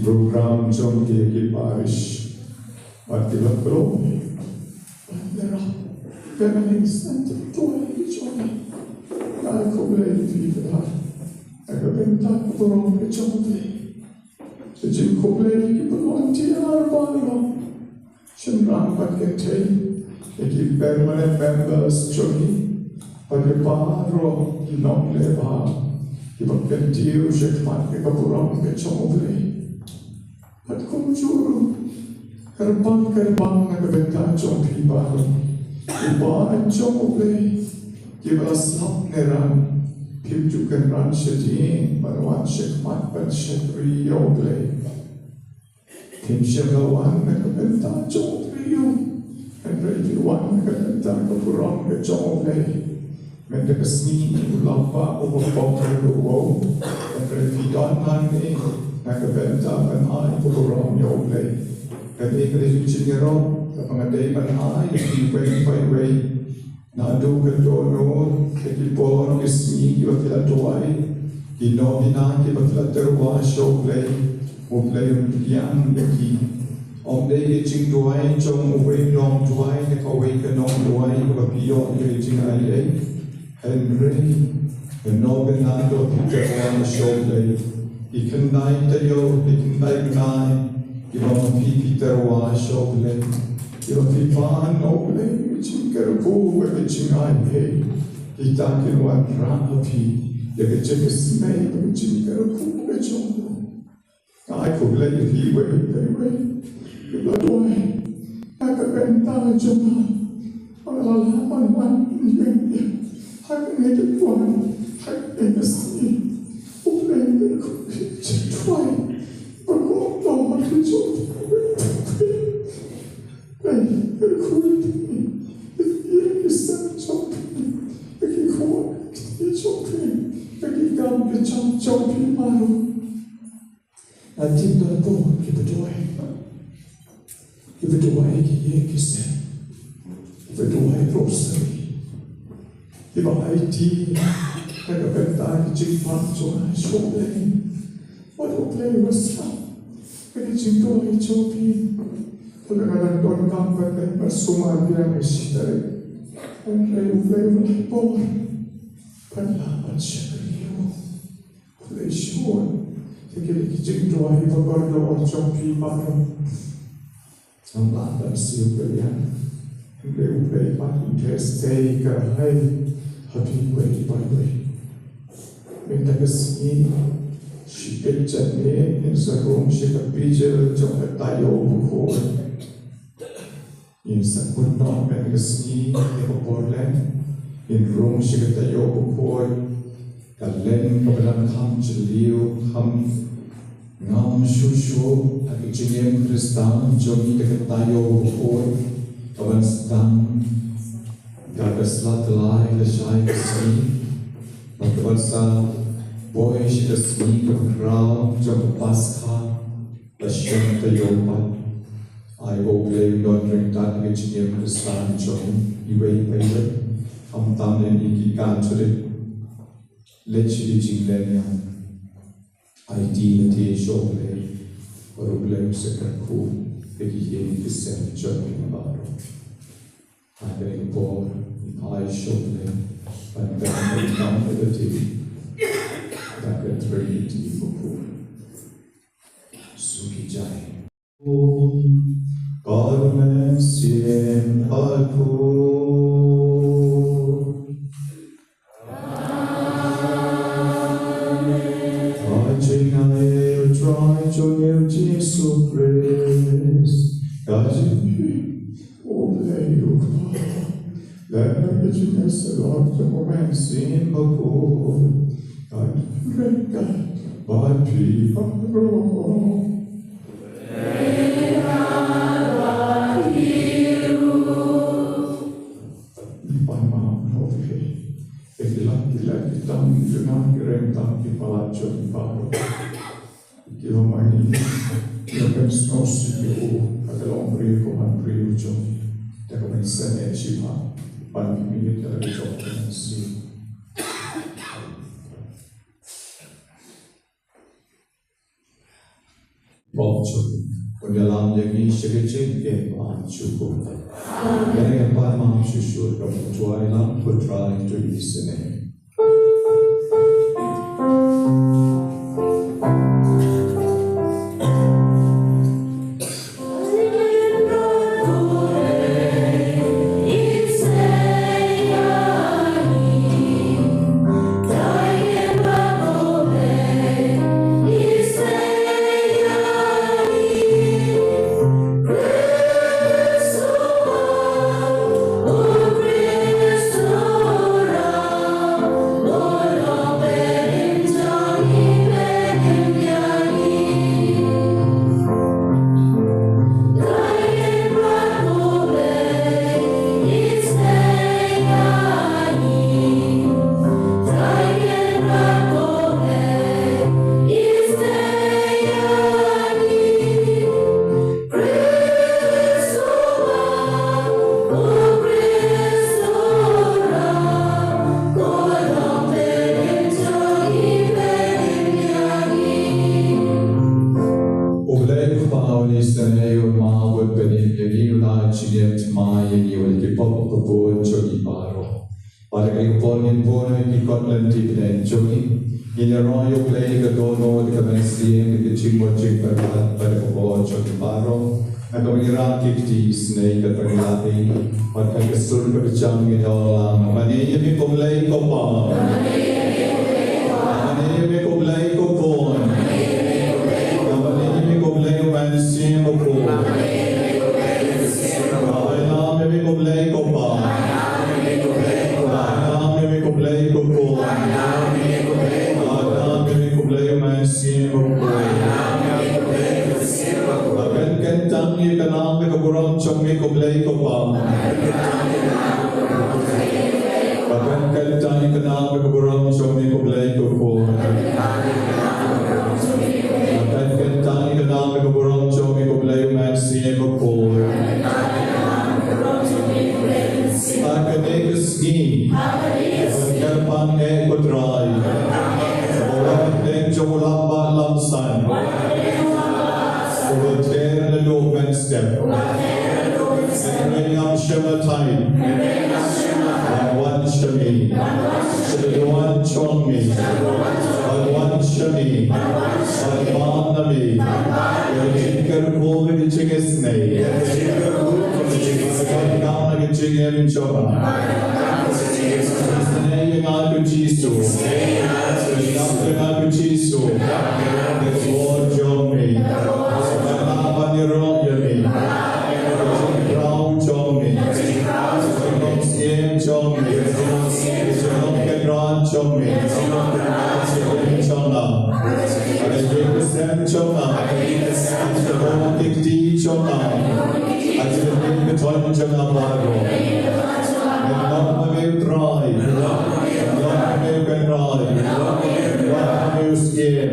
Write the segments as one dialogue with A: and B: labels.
A: program jom ki parish pati lapro andera feminist and to jom na ko le vida aga benta program ke jom le jin ko le ki program ti arba shimran pat ke the ki permanent members jom pati paro ki nom le ba ki bakenti shekman ke program ke jom le at kung juro, karbang nagbenta jom pibago, iba ang jom ublay, kibaslap neran, pipjukan ran siya diin, parawan siya kmatpan siya riyo ublay. Tim siya gawan nagbenta jom riyo, and rayuan nagbenta kapurang ka jom ublay. Menda kasni ulapa upapong kaluwo, and rayuan nani, nakabenta man ay pagurong niyo ublay. Kani kasi siniro, kapangaday man ay, iweng payway, na adugan doon, kakipon, ismi, kibatila tuway, ginomina, kibatila terwa, siya ublay, ublay yung bigyan, yaki. Omday iching tuway, chong uway nong tuway, nakaway ka nong tuway, kapapiyo, iching ayay, Henry, kanogan na ito, terwa na siya ublay. Ikanay tayo, ikanay, ibang pipiterwa shoble, ibang pipan noble, chingkarabu, chingay, itakinwan rapi, yagachikismay, chingkarabu, chongo. Ay kuble, hiway, ibadway, nakabenta jama, malalaman man, yun, hakinigitwan, hakinigasi, try pagod na mag-job ay kulit isang job nagikuha job nagigamit job maro natin na po ibaduay kiyekisen ibaduay rosary iba IT nagabenta kicipang joy shopping What play was up? Kaya to ay chopi. Pagkakalang doon kampat ay masumabi ang isitari. Ang play mo po. Panlaman siya kayo. Play siya. Kaya to ay pagkakalang ang chopi parang. Ang laban siya kaya. Ang play pa. Stay ka ay. Happy way by way. May tagasni shipet chane in sa room shikapijel jong tayo buhol in sa kunno tagasni ikoporlen in room shikatayo buhol kalen kabalang ham chiliu ham ngam shushu at ichinem kristan jong ikatayo buhol kaban sedang gagaslat lai lashai kasni Pagkabasa, boy siya kasmi kakraw, jang paskha, lasyang tayopan. Ay oblay yon ring tan ngechinem kristan jong iway payway, hamtam nen ikikan chore, lechi jinglen yan. Ay di na te shoblay, oblay sa kakku, pegiyen kisen jong inabaro. Ay ay por, ay shoblay. And then we come to the TV. That gets very deep for Suki Jai. God Messim Alpur. Touching I try to Jesus Christ. God, obey you. Lämna betydelsen av det moment sin på att räcka vad vi har. Und der Lamm der Grieche geschenkt war Zukunft. Wenn er bei Mann Schuschur auf der Twilight vertreibt durch die Sinne. Jesus. Yesu Lord trong mình Sema Paniro Yami Rao trong mình Sema Siem trong mình Sema Kedran trong mình Sema trong lòng Hãy xem trong lòng Sema Kinh Đi trong lòng Hãy xem cái thôn trong lòng Lord may try, Lord may can Lord may skin,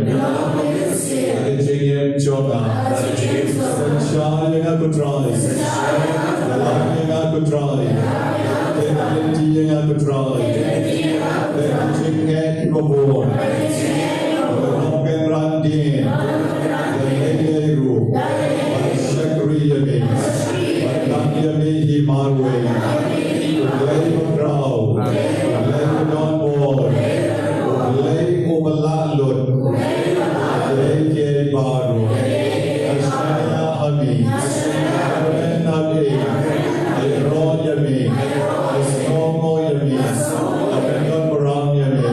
A: Jim Jonah, Sunshine yang aku try, Dalam yang aku try, Identity yang aku try, Identity yang aku buat, Orang yang randin, Leru, Syakri Yami, Yami Himarwe. Lay Crow, Lay Don Board, Lay Umalalud, Lay Gay Baru, Ashaya Ami, Aren Abi, Ayron Yami, Asnomo Yami, Abenon Baram Yami.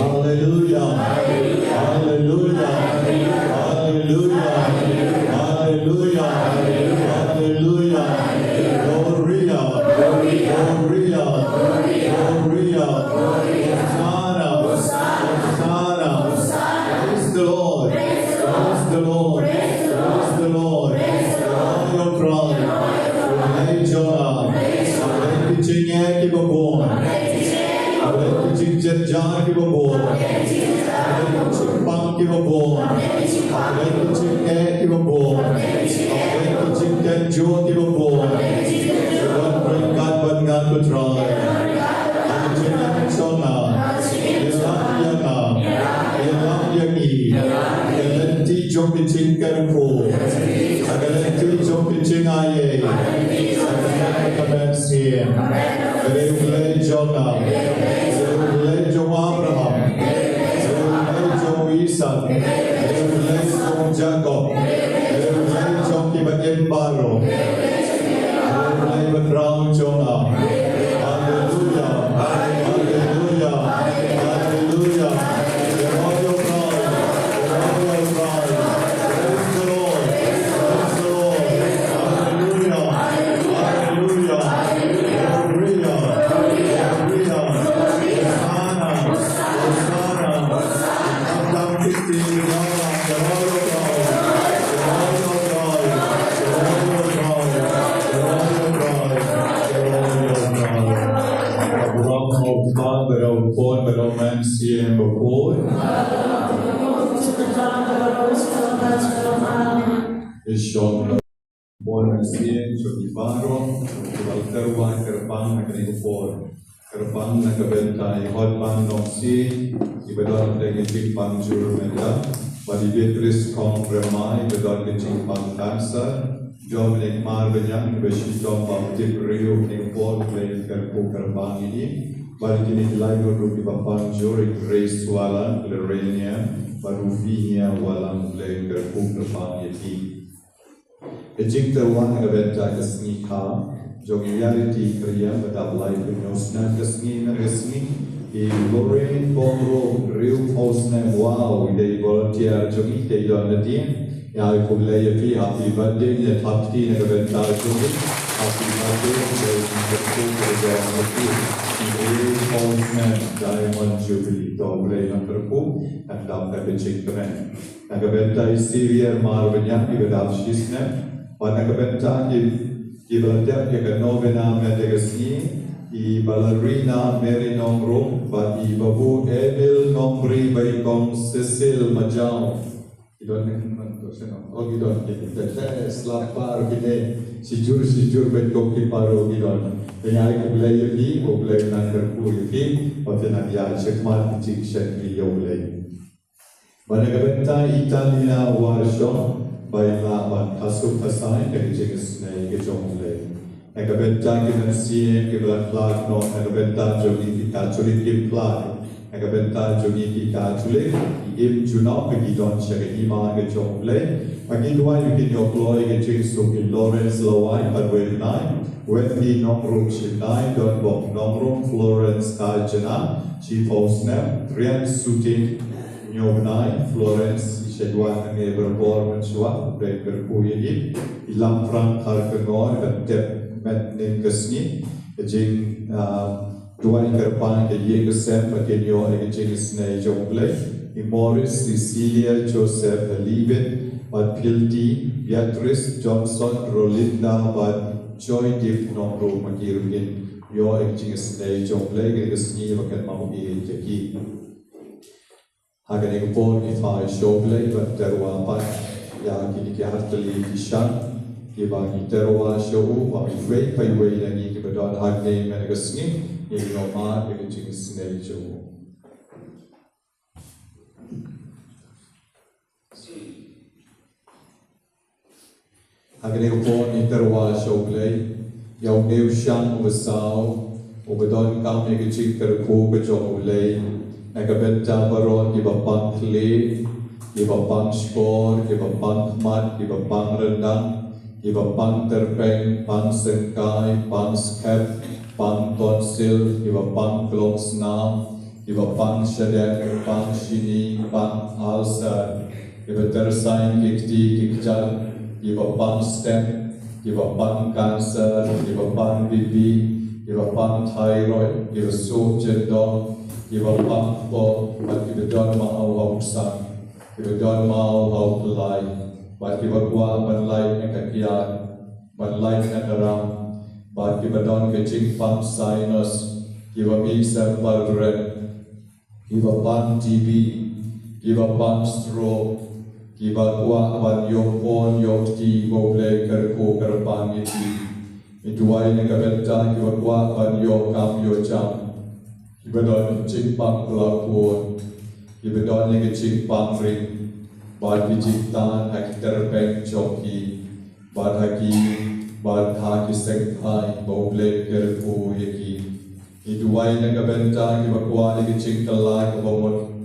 A: Hallelujah, Hallelujah, Hallelujah, Hallelujah, Hallelujah, Gloria. Gloria, Gloria, Hosanna, praise the Lord, praise the Lord, praise the Lord, all your pride, lay Jonah, lay pitching air keep a bone, lay pitching jet jar keep a bone, lay pitching punk keep a bone, lay pitching air keep a bone, lay pitching jet jaw keep a bone. God would try. Jangan sona, Yelam Yagi, Yelenti Jom Pitching Karako, Agalenti Jom Pitching Aye, Agalenti Sien, Agalenti Jonah, Agalenti Jom Abraham, Agalenti Jom Isaac, Agalenti Jom Jacob, Agalenti Jom Kibatim Baro, Agalenti Brown Jonah. Hallelujah, Hallelujah, Hallelujah. All your pride, all your pride. Praise the Lord, praise the Lord. Hallelujah, Hallelujah, Hallelujah, Hallelujah. Hosanna, Hosanna. Come down 15, all your pride, all your pride, all your pride, all your pride. Siang berpun, Isyong Born siang Jogi Baro, Kebal Teruan Kerbang Nakani Kupor, Kerbang Nakabentai Hotman Noksi, Ibadon Degi Cikpang Juru Menda, Badi Beatrice Kong Remai, Ibadon Degi Cikpang Dansa, Dominic Marbenyang, Beshitong Baptip Rio Nikpor, Plain Kerpu Kerbang ini, Bagi kini lagu rupi bapan juri Grace Walang Lorenia Barufinia Walang Plain Kerpu Kerbang ini. Ejik terwan agabenta kesnika, jogi reality kriya badab life nyosna kesni resmi, I Lorraine Bongro Rio Osna wow they volunteer jogi they don the team, ya kublaya pi happy birthday ya thapti agabenta jogi happy birthday Osman Diamond Jubilee doble number 4 and down the pitching command. Agabenta is severe Marvanya ibadab shisna. Wanakabenta ibaladep yaga novena medegasni I ballerina Mary Nomro but I babu Emil Nomri Baikong Cecil Majau idon nekman seno ogidon kita selapar bine sijur betkok ki paro idon dengan kublai di kublai nangker kuyi oten dia sekmat cik sekri yolai Wanakabenta Italina Warshon Baiklah wan kasut kasai dari jenis naik ke jongle. Agabenta kita siap kita pelak no. Agabenta jogi kita culik pelak. Agabenta jogi kita culik. Im junau pergi don cari iman ke jongle. Bagi dua yukin yokloi ke jenis suki Lawrence Lawai padway nai. Wendy nomrum cipnai don bok nomrum Florence Kajana. Chief Osnap Trian Sutin.
B: Nyobenai, Florence, Ishaduan, and Eberborn, and Shua, Breaker Puyi, Ilam Frank Harkanor, and Deb Metnin Gasni, the Jing Duan Kerpan, the Yegasem, Magenio, and Jing Snay Jongle, Morris, Cecilia, Joseph, Levin, But Pilti, Beatrice, Johnson, Rolinda, But Joy Gift, Nomro, Magirwin, your Jing Snay Jongle, Gasni, Makan Maui, Jackie. Haganing pon ifai shogle but terwa pat ya kini ke hartali kishan ibang terwa show wa ifai pai wei lagi ke badon hagne menegasni ini oma ke jing snei show haganing pon terwa shogle ya neu shan wasau o badon kam ke jing terko ke jongle Nagabenta baron iba pang kli, iba pang skor, iba pang mat, iba pang rendang, iba pang terpeng, pang sengkai, pang skep, pang tonsil, iba pang klongsna, iba pang syadek, pang shini, pang ulcer, iba tersain kikti kikjal, iba pang stem, iba pang cancer, iba pang bibi, iba pang thyroid, iba so jendong, Iba pang po, at iba doon maaw sang, iba doon maaw pelay, bat iba kuwa manlay na kakiyan, manlay na karam, bat iba doon kaching pang sinus, iba misa palren, iba pang TB, iba pang stroke, iba kuwa ban yung pon yung ti goble kerko kerpang iti, ituay na kabenta iba kuwa ban yung kam yung jam, Iba doon cingpang pelakuan, iba doon lagi cingpang ring, bad bijiktan haki terpeng joki, bad haki sengkai, boble kerpu yaki. Iduai na kabenta iba kuwa lagi cingkalai kabamot,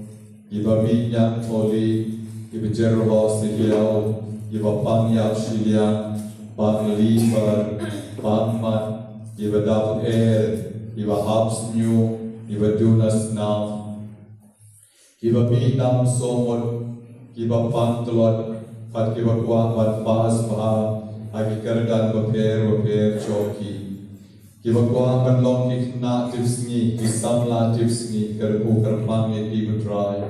B: iba minyak toli, iba jerho siliao, iba pangyap siliang, pang liver, pang mat, iba dapet air, iba haps new. Iba dunas nam, iba pinam somot, iba pantulot, pat iba kuang pat paas maha, agi kerdan baper choki. Iba kuang pat long kikna tipsngi, kisamla tipsngi, kerku kerpang yaki betrai.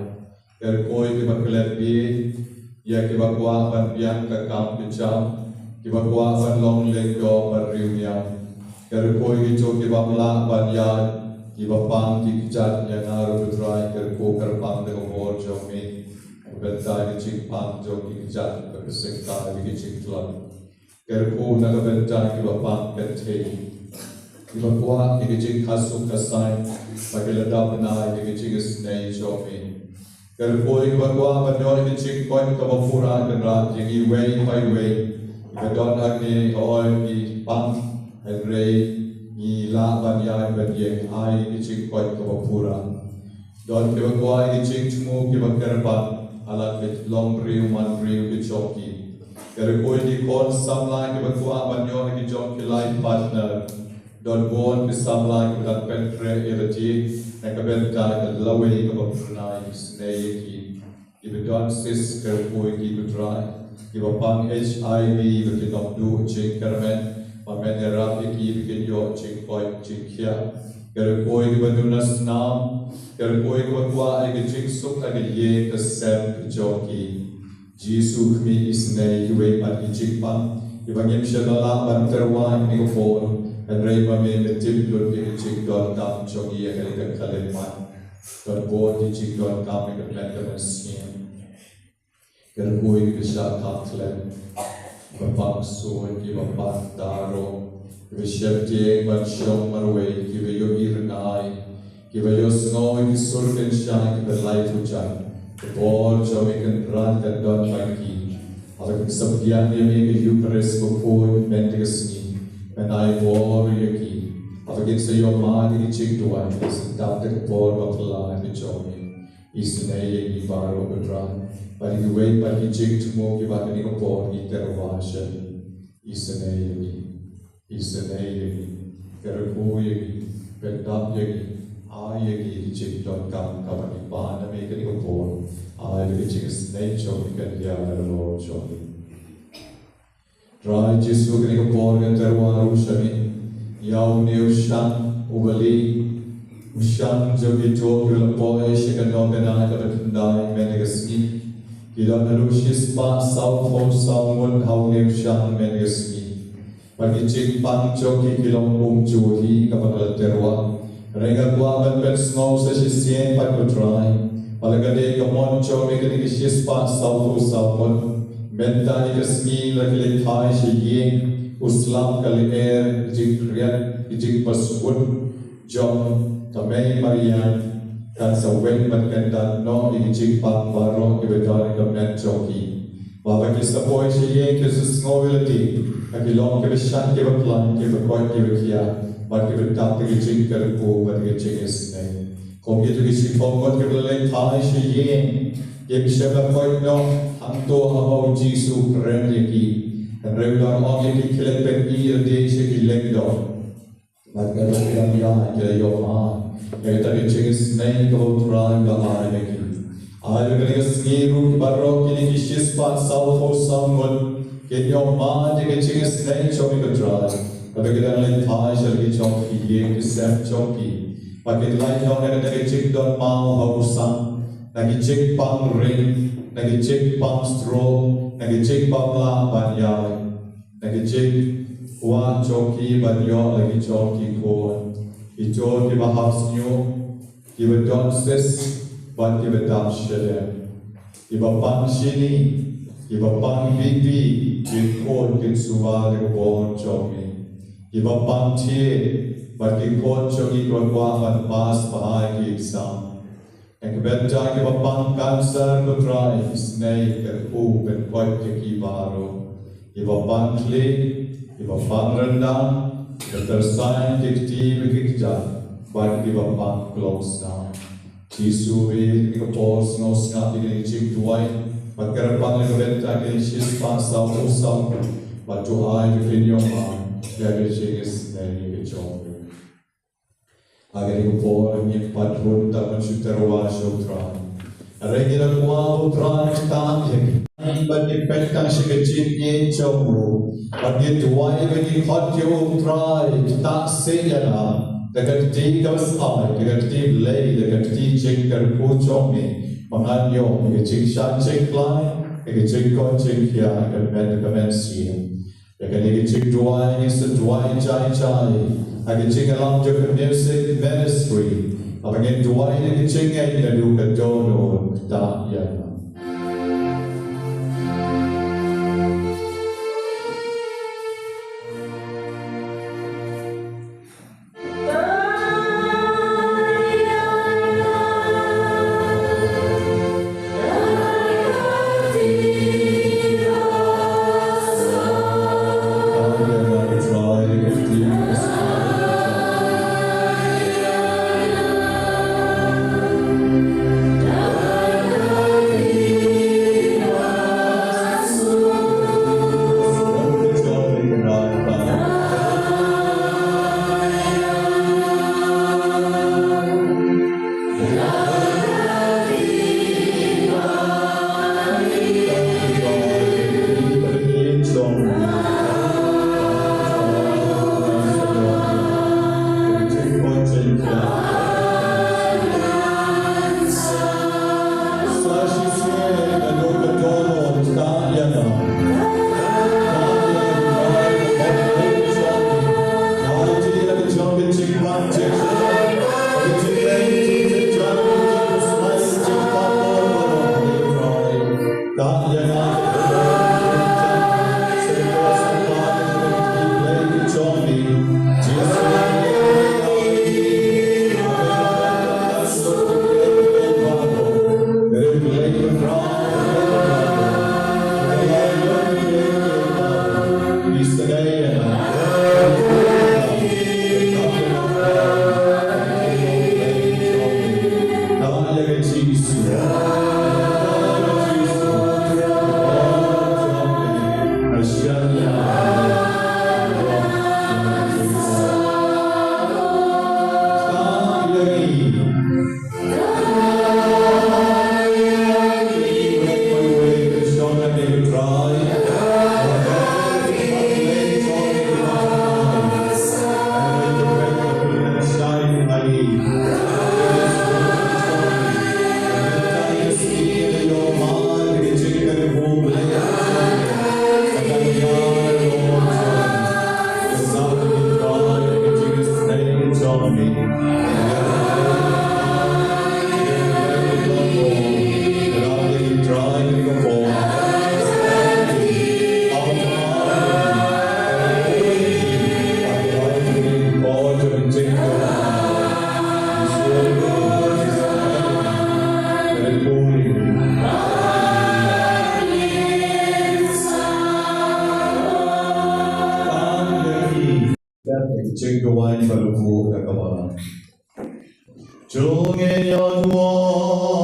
B: Kerkoi iba kelerbi, ya iba kuang pat biang kakam pecam, iba kuang pat long lego pat riunyam. Kerkoi ijo iba melak pat yad, Iba pang kikjat yang naru betrai kerko kerpang dengan bor jomi, bentai kicik pang jom kikjat bersekta di kicik tuan. Kerko naga bentai iba pang kente, iba kuat kicik kasuk kasai, bagi ledap benai kicik snei jomi. Kerko iba kuat benoi kicik koin kabapura kenrat yang iwei pai wei, iba don agni oi di pang hengrei. Ni la ban ya ban ye ai ki ching koi ko pura don ke ko ai ki ching chmu ki ba kerban ala ke long riu man riu ki choki ker ko di kon samla ki ba ko ban yo ki jok ki life partner don bon ki samla ki dan pentre erati na ka ben ta ka lawe ki ba pura snei ki ba don sis ker ko ki ba ki ba pang HIV ki dok du ching kermen Pamenera iki bikin yo cingkoi cingkia, kerkoi di bandunas nam, kerkoi kuat agi cingsuk agi ye kesem kejoki, Jisu kmi isnei yue agi cingpang, ibangim shenala banterwa ini kepon, enrei mami metim dun agi cingdon kam jogi agi kekaleman, dan bon di cingdon kam agi kementemensian, kerkoi bisa kaklen. Bapang suon ki bapang taro, Vishep tieng ban shong marway ki vayo irnai, ki vayo snow ki surken shine ki belai tujan, ki bor jomi kan ran kan don bangki, ala ki sabdian yami ki Eucharist before mendigasni, menai bor yaki, ala ki sayo mani ki chingduan, ki sedapte ki bor bapala ki jomi, isnei yaki baro bedran. Bagi duwe bagi jing tumo ki bagi ni ko ni terwasha isene yegi kerko yegi pendap yegi a yegi jing don kam ka bagi ba na me ki ko Jogi. Drai Jesu kini keporgan terwaru syami, yau neu shan ubali, ushan jogi jogi lepoy shikano benai kebatendai menegasmi, kita nalushis pa saupo saumun hau neu shan menegasmi, bagi cik pan jogi kilong jogi kapal terwa, rengat buat bersnau sesisien pat kutrai. Palagade kamon jogi kini kishis pa saupo saumun. Mentani kesmi lagi thai shiyeng uslam kali jing kriat jing pasun jom tamai marian kan sawen matkandan no jing pang baro ibedar kamen joki baba kisapoy shiyeng kesus ngovelati akilong ke beshan ke plan ke bekoi ke bekia bat ke betap ke jing kerku bat ke jing esne komi tu kisipong ke belai thai shiyeng ye bisaba koi no Anto hau Jesu keren lagi, dan regular orang yang kilat pergi dia sekilat dah. Maka orang yang kita yohan, kita dicegis naik kau terang dah lagi. Ayat kita sengiru baru kini kisis pat salvo samud, kita yohan dia cegis naik cobi terang. Tapi kita lain thai lagi cobi, ye kisah cobi. Maka lain orang yang kita ceg don mau hau sang, lagi ceg pang ring. Nagi cek pang stroll, nagi cek pang la banyai, nagi cek wan joki banyo lagi joki kon, ijo ki bahas nyo, ki bedon ses, ban ki bedam shede, ki bapang shini, ki bapang bibi, ki kon ki suwa ki bon joki, ki bapang tie, ban ki kon joki kon wa ban mas bahai ki exam. Yang kebetulan kita bapang kanser kutrai snake kerpu ben kuat keki baru. Kita bapang klik, kita bapang rendang, kita tersaing kekti bekikjat, baik kita bapang close down. Jesu kita pos ngos ngap di cik tuai, bakar bang kebetulan kita sis pasau usau, batu air kenyoma, dari cik snake kecom. Agar ikupor ni patron tak mensuterwa syutra. Regina kuau tran tam yang bagi petang sekecil ni jauh. Bagi tuai bagi hot jauh trai tak sejana. Dekat tiga besar, dekat tiga lay, dekat tiga cek pucong ni. Menganyo, dekat cek shan cek lain, dekat cek kon cek kia, dekat kemensian. Dekat cek tuai ni setuai cai. Akan cing alam juga music ministry. Apakah dua ini cing yang lalu kedono tak ya.
C: From
B: Jungen Yaduan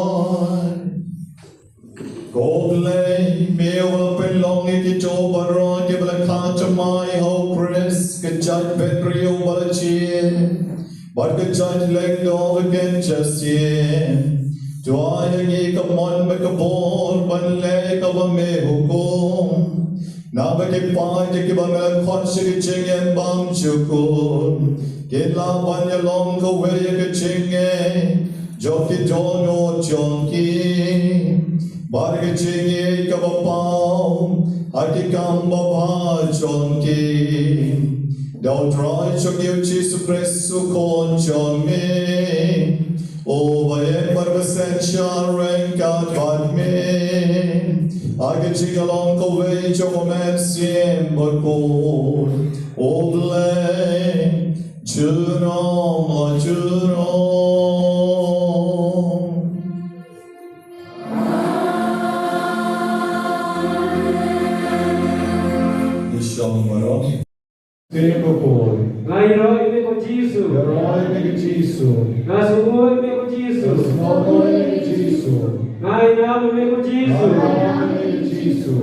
B: Goblay Meo Pelongi Ki Jobaron Ki Balakachamai Ho Chris Kajat Petrio Balachin But Kajat Leg Dog again just yin Dwayang Ikamon Makabor Banle Kavame Hukum Nabaki Kibamel Konshiki Chingen Bam Chukun Kitla Banya Long Kawaya Kachinge Joki Jono Chonki Barga Chingi Kabapao Hakikam Baba Chonki Dao Dry Chokyo Chisu Presu Kon Chonmi Obaye Barbasen Sharan Kat me Agachigalong Kaway Chokoman Siem Bakun Oblay Juno Juno
C: Tempo poi,
D: Ngai roi me ko Jisu.
C: eroe che Gesù,
D: Ngai sumoi me ko Jisu.
C: smogo che Gesù,
D: Ngai nyam me ko Jisu.
C: amore che Gesù,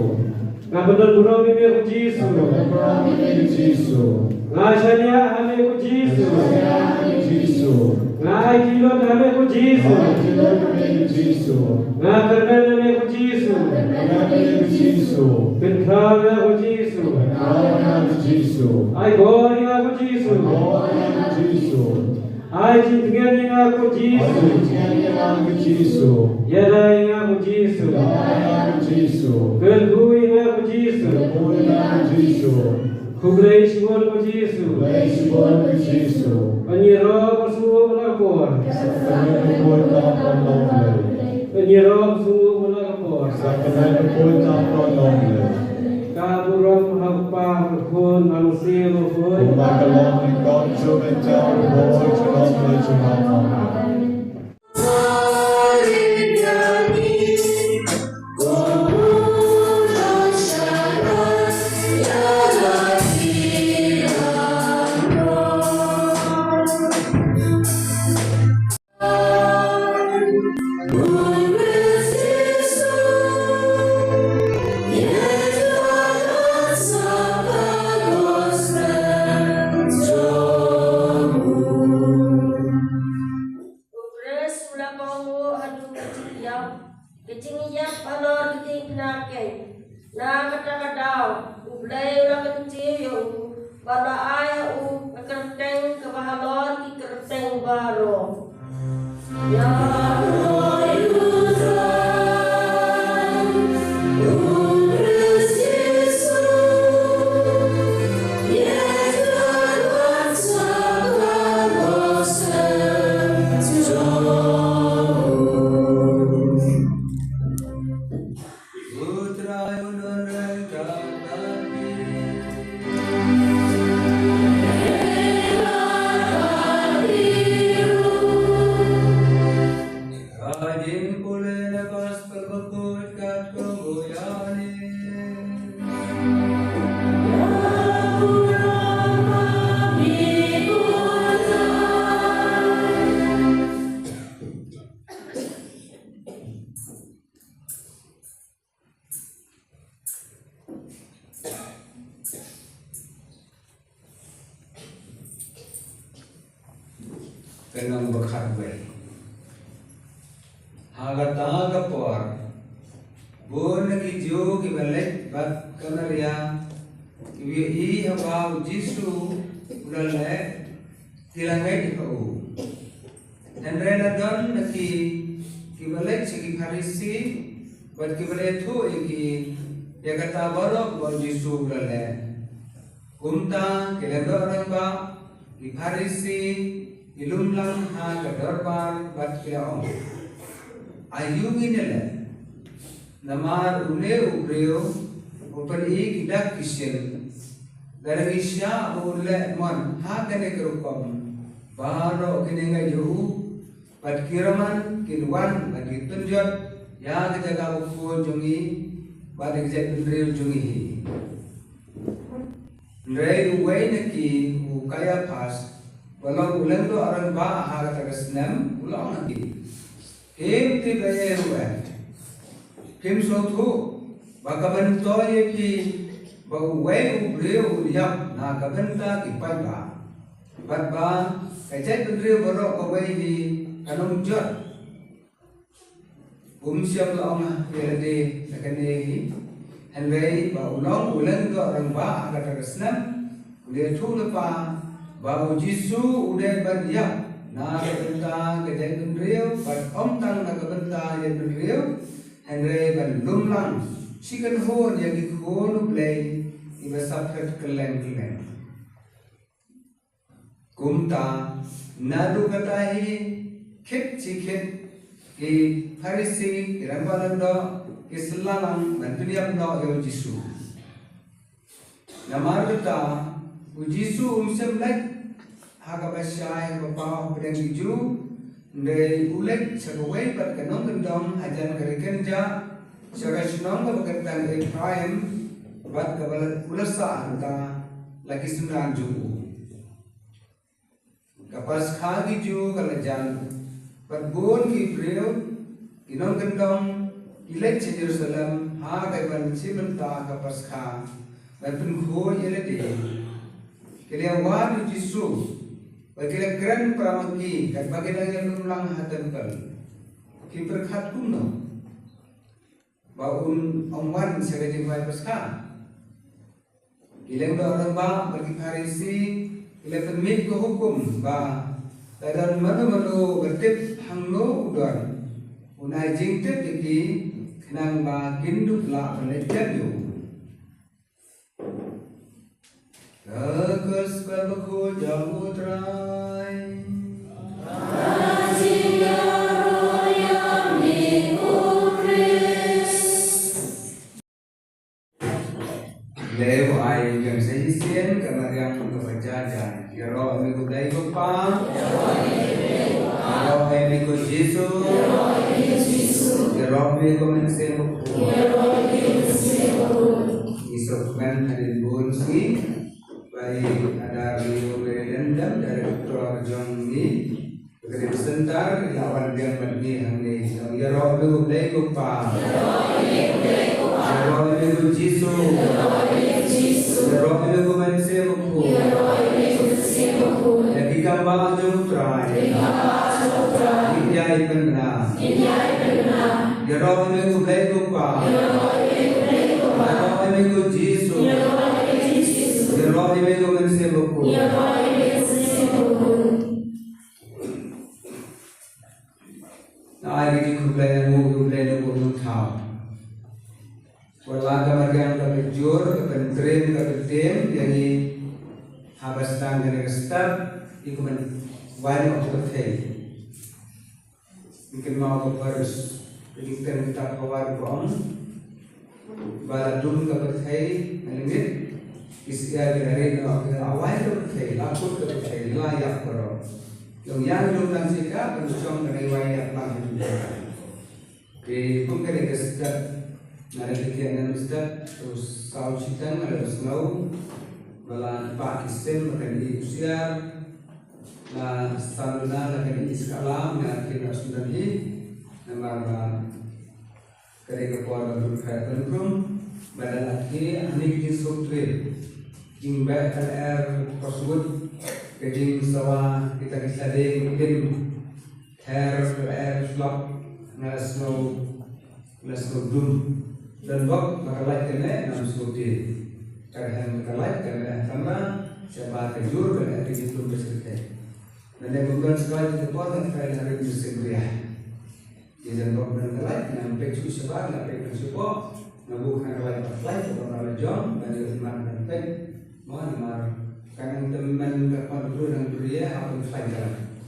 D: Ngai benar burau me ko Jisu.
C: amore che Gesù,
D: Ngai shania me ko Jisu.
C: che Gesù,
D: Ngai kilo me ko Jisu.
C: che Gesù,
D: Ngai karena me ko Jisu.
C: che Gesù,
D: Pintra me ko Jisu.
C: che Gesù,
D: Ai gori me ko Jisu.
C: che Gesù,
D: Ai jintgani me ko Jisu.
C: che Gesù,
D: Yadai me ko Jisu.
C: che Gesù,
D: Kelbui me ko Jisu.
C: che Gesù,
D: Kugrei shibol ko Jisu.
C: lei si vuole che Gesù,
D: Penyiro bersuhu melapor.
C: sapere poi tanto nome,
D: Penyiro bersuhu melapor.
C: sapere poi tanto nome.
D: Kaburam hapa kun manusia kun.
C: Kumakalong ng konso ng tao mo, chunong na chunong mo.
E: Kecing iyak palor kecing penyakit. Nah kata-kata ublay ulah kecil ya pada ayah kerteng kebahalor ki kerteng baru. Ya
F: Kenang berkharbai. Haga por. Bon ki jo ki balik bat kanaria. Ki I about Jisu ulale tilangai dikau. Andrena don ki balik segi Farisi bat ki balik tu ki ya kata barok bon Jisu ulale. Kumta kelendo orang ba ki Farisi ilum lang ha kadorbar bat kiaong ayungi nele namar une ubreo open kidak kisel garagisya ulle mon ha kene kerukom baro kinenga juhu bat kiraman kinwan bagi tunjot ya kejaga buku jungi bat kejak pendril jungi Rei uwe neki ukaya pas Walau ulang tu orang bah harga terkesenam ulang lagi. Kim ti gaya ruan. Kim sotu bakaban to ye ki bau wei ubreu yap na kabenta ki pai ba. Bat ba kajai pendriu borok kawai di kanong jot. Siap laong yelade nakane henwei ba ulang ulang tu orang bah harga terkesenam udah tu lepa Babu Jisu udah berdiam, nak benta kedai pendriu, ber tang nak benta yang pendriu, Henry belum lang, sikan hon yang ikon play, iba sapet keleng. Kumta nadu katahi kit cikit ki Farisi rambalan do Islalang bantuliam do yo Jisu. Namar kata Jisu semlek haga basyai bapa pedang hiju ndai ulek sagawai pat kanong gendong ajan karikan ja saga sinong ka bakatan Ephraim bat kabal ulasa anta lagi sembilan juku kapas khagi ju kalajan pat bon ki breu inong gendong ilek ci Jerusalem ha kai ban simenta kapas kha bat pun kho yele de Keliawan Jisu, bagilah keren pramagi, dan bagilah yang lulang hatempel. Kiberkat kuno, baun omwan segaji mai pasca. Ilang orang ba bagi Farisi, ilang permit ke hukum ba, dan manu bertip hangno udan, unai jingtip iki kenang ba kindup la penelitian yo. Agus babaku jamu terai. Leo ai yang saya isian kamar yang kebajajan. Ya roh miku dai bapa. Ya roh miku Yesus. Ya roh miku menseru. Isok kan hadin bonsi. Baik ada Rio Berendam dari Putra Jongni bekerja sebentar lawan dia pergi hari ya roh lu boleh kupa ya roh lu Jisu ya roh lu manusia muku ya dikambang jutra ya benar ya roh lu boleh kupa ya roh lu Jisu Ya roh ini mego manusia buku. Nah, ini kublai buku tahu. Walau kamar yang kebejur, kebentrim, kebetim, jadi habis tangga start, itu men banyak waktu mungkin mau harus berikan kita kawar bom, baladun kebetai, melimit. Isya dari awal itu lakut ke layak koro. Yang jumlah sika penucong dari layak lah itu. Di pungkiri kesedak nari kian kesedak terus kau citan ada snow balan pak isim makan di usia na saluna makan di iskalam na kira sudah di nama kari kepala berkait penumpang badan lagi anik di sutri Jingba LR tersebut kejing sawah kita kisadeng mungkin hair slop nasno dum dan bok makalai kena nam sudi karena makalai kena sama siapa kejur dan itu itu berserta dan yang bukan sekali itu pun kan hari bersegera jadi bok makalai nam peksu siapa nam peksu siapa nabu kan makalai makalai orang jom dan itu mana pek Mana kan teman kapan dulu yang beria apa pelajaran.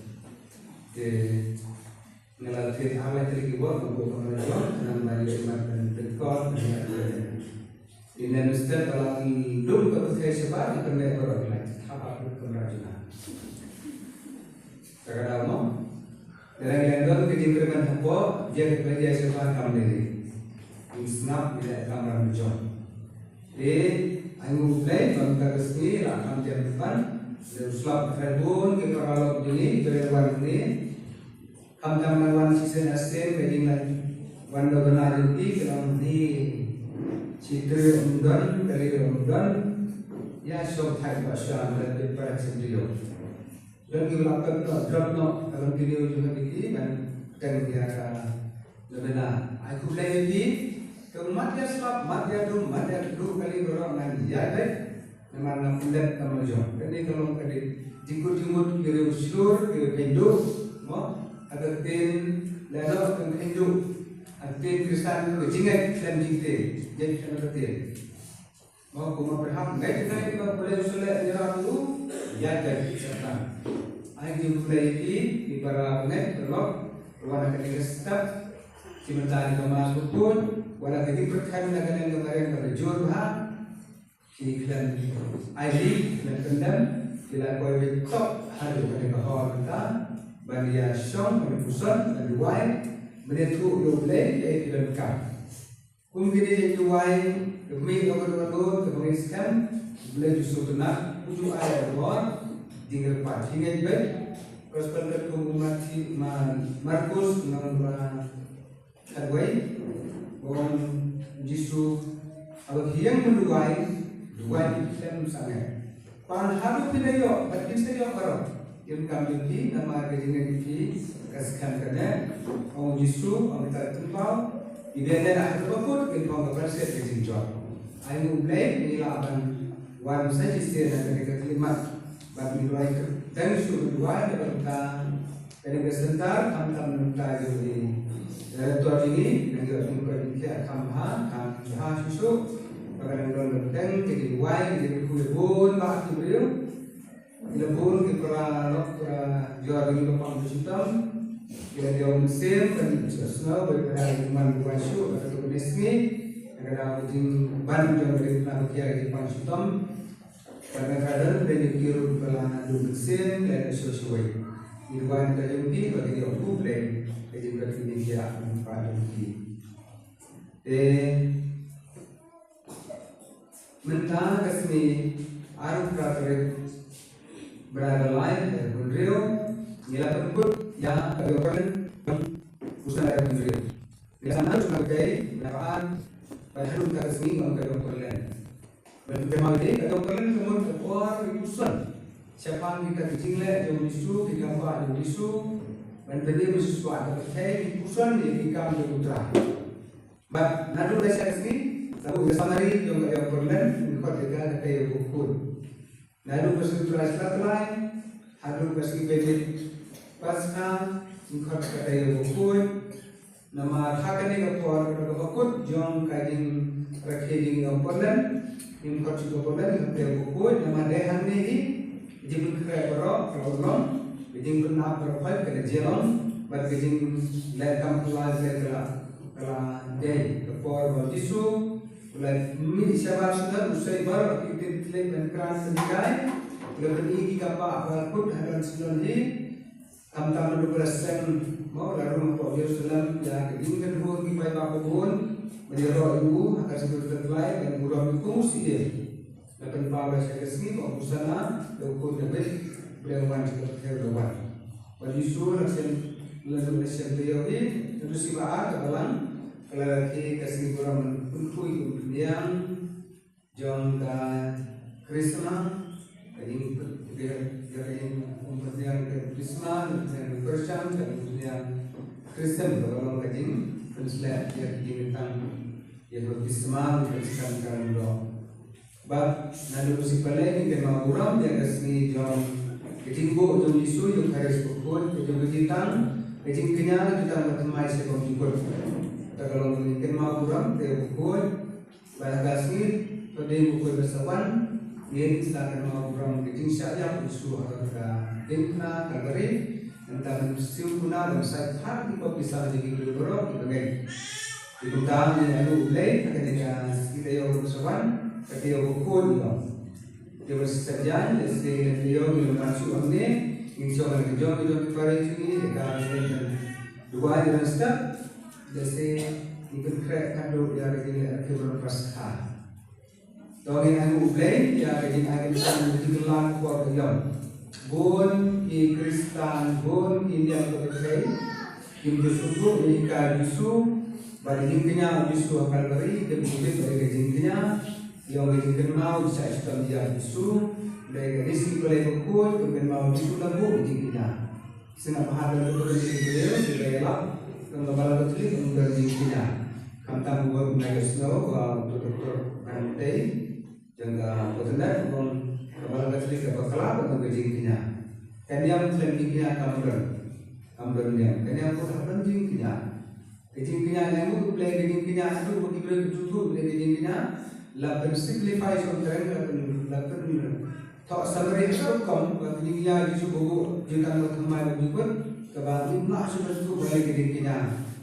F: Ngelatih awal dari kibat mampu pengajar dan banyak dan tekor. Ini Ustaz kalau dulu kepada siapa yang kena beroleh apa pengajaran. Sekarang mau dalam yang kejadian apa dia kepada siapa kamu ini. Isnap tidak kamar menjom. Aku play bangka resmi rakam jam depan Slap terbun ke paralog ini berwan ini kamtam wan season asen wedding wan dogana juti kelam di citra undan kali undan ya sob thai bahasa dan para sendiri dan gilapkan drop no dalam video juga dikit dan biasa dogana aku lagi kemat ya slap mat ya dum kali berang nan ya deh nama pulat nama jom. Kali kalau kali jingkut kiri usulur kiri pindu, mo ada ten lalu kan pindu, ada ten kristal itu jingat dan jingte, jadi kan ada ten. Mo kuma berham, ngai kita boleh usulnya nyerah dulu, ya jadi serta. Ayo mulai di para net terlok, warna kali start, sementara kemana pun, warna kali berkaitan dengan kemarin pada jual bahan. Iklan ID dan kendam bila kau top hari pada bahar kita bandia syom pada pusat dan duai menetu doble iaitu dan kam kumkini jadi duai demi kau kemengiskan boleh justru benar tujuh ayat bahar tinggal empat hingga baik perspektif kumulasi Markus nomor kadway bahwa justru kalau yang menduai Duai Islam sangat. Pan haru pinayo, batin sayo karo. Yung kambing nama kejingan di kasihkan kena. Ang Yesus, ang tertumpau. Ibenda nak terpakut, kita ang berset kejinjau. Ayo mulai nilaban wan saja sih nak kekelimat. Bagi duai dan suruh duai dapat kita. Kena kesentar, tam minta jadi. Tuan ini, negara tunggu dia kamha, kamha susu. Kadang-kadang benteng jadi wine jadi kue bon bah tu beliau bila bon kita jual lagi lopang hitam kita dia mesin dan snow berkadang teman buasu atau nesmi kadang ujung ban jual dari tanah kiri di pan hitam kadang-kadang dari kiri belah dua mesin dan sesuai di wine terjadi bagi dia problem jadi berarti dia pada ini mentah kasmi aruf praterik berada lain dan bundrio nila terbut ya kedokan usaha dari bundrio di sana sudah gay nakaan pada harum kasmi orang kedokan lain dan kemarin kedokan lain kemudian keluar urusan siapa kita kecilnya jauh isu kita buat jauh isu dan tadi sesuatu terkait urusan di kami putra but nadu desa kasmi Lalu kesamari yang berlen ikut dengan kaya buku. Lalu bersentuhan lain, lalu bersentuhan pasca ikut kaya buku. Nama hakane kapor kapakut jom kajing rakhiling yang berlen ikut juga berlen kaya buku. Nama dehan ini jibun kaya berok kalong, jibun benar berfait kena jelong, berkajing lekam kelas lekala kala day kapor berdisu. Mulai mini siapa sudah usai baru kita telah menekan sedikit. Kalau pergi kapal pun akan sekali tam-tam 12% mau lalu Pak Yerusalem ya keingin pun kita bawa pun menjadi ibu akan seperti terlain dan murah itu mesti dia. Lapan bawa saya kesini kau busana dokun dapat berlawan seperti berlawan. Bagi suruh lalu Malaysia beliau ini terus si baar kebalang. Kalau lagi kasih kurang untuk yang jom ka Krishna, jadi yang Krishna dan Krishna dan yang Kristen kalau lagi translate dia tentang yang Krishna Kristen kan do. Bab nanti si pelai ni kena kurang dia kasih jom ketinggu jom isu yang harus pukul jom ketang ketingginya kita bertemai sebab ikut. Kalau mungkin mau kurang, dia pukul, banyak kasih, pada pukul bersawan, dia tidak mau kurang kecil saja, usul atau dimana, kagari, entah musim guna dan saya hati kau bisa jadi berdoa, sebagai itu kami lalu mulai, ketika kita yang bersawan, ketika pukul, dia bersejarah, dia masuk ini, insya Allah kita jom pari ini, kita dua jalan step. Jadi ikut kerek kado yang begini akhirnya pasca. Dogeng aku play ya jadi agen sang tinggalan kuat yang bon I Kristan bon India berkait kim Yesusu ika Yesu bagi jingknya Yesu akan beri demi bagi jingknya yang bagi mau bisa istam dia Yesu dari risi boleh berkut dengan mau Yesu lagu jingknya senang bahagia untuk beliau dibayar kembali ke kemudian jingknya kantang buat naik snow untuk nanti jangan betul pun kembali ke bakal untuk jingknya kan yang jingknya kamran dia kan yang pun jingknya jingknya yang itu play jingknya itu begitu tutup jingknya lakukan simplify soalnya lakukan tak sampai itu kom jingknya disuruh jangan berkembang begitu kebalik nak sudah itu balik jingknya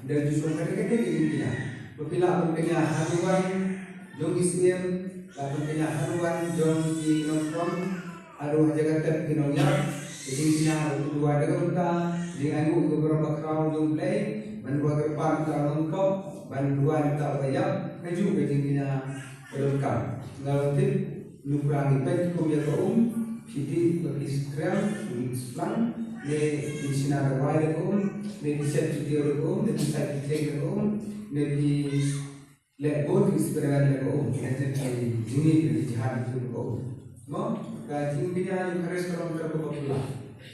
F: dan disuruh mereka jingknya Bila punya haruan jong isiem, lalu punya haruan jong di nongkrong, aduh jaga tep di nongyak, jadi punya dua ada kita, jadi aku beberapa crowd jong play, bandua kerpan kita nongkrong, bandua kita bayar, keju jadi punya berlengkap. Lalu tip nukurangi pet kumya pidi bagi sekrem, selang, di sinar wajah di set video di set video Nabi lebur isperan lego nanti ini di jihad itu lego no kaji punya yang harus kalau kita berbuat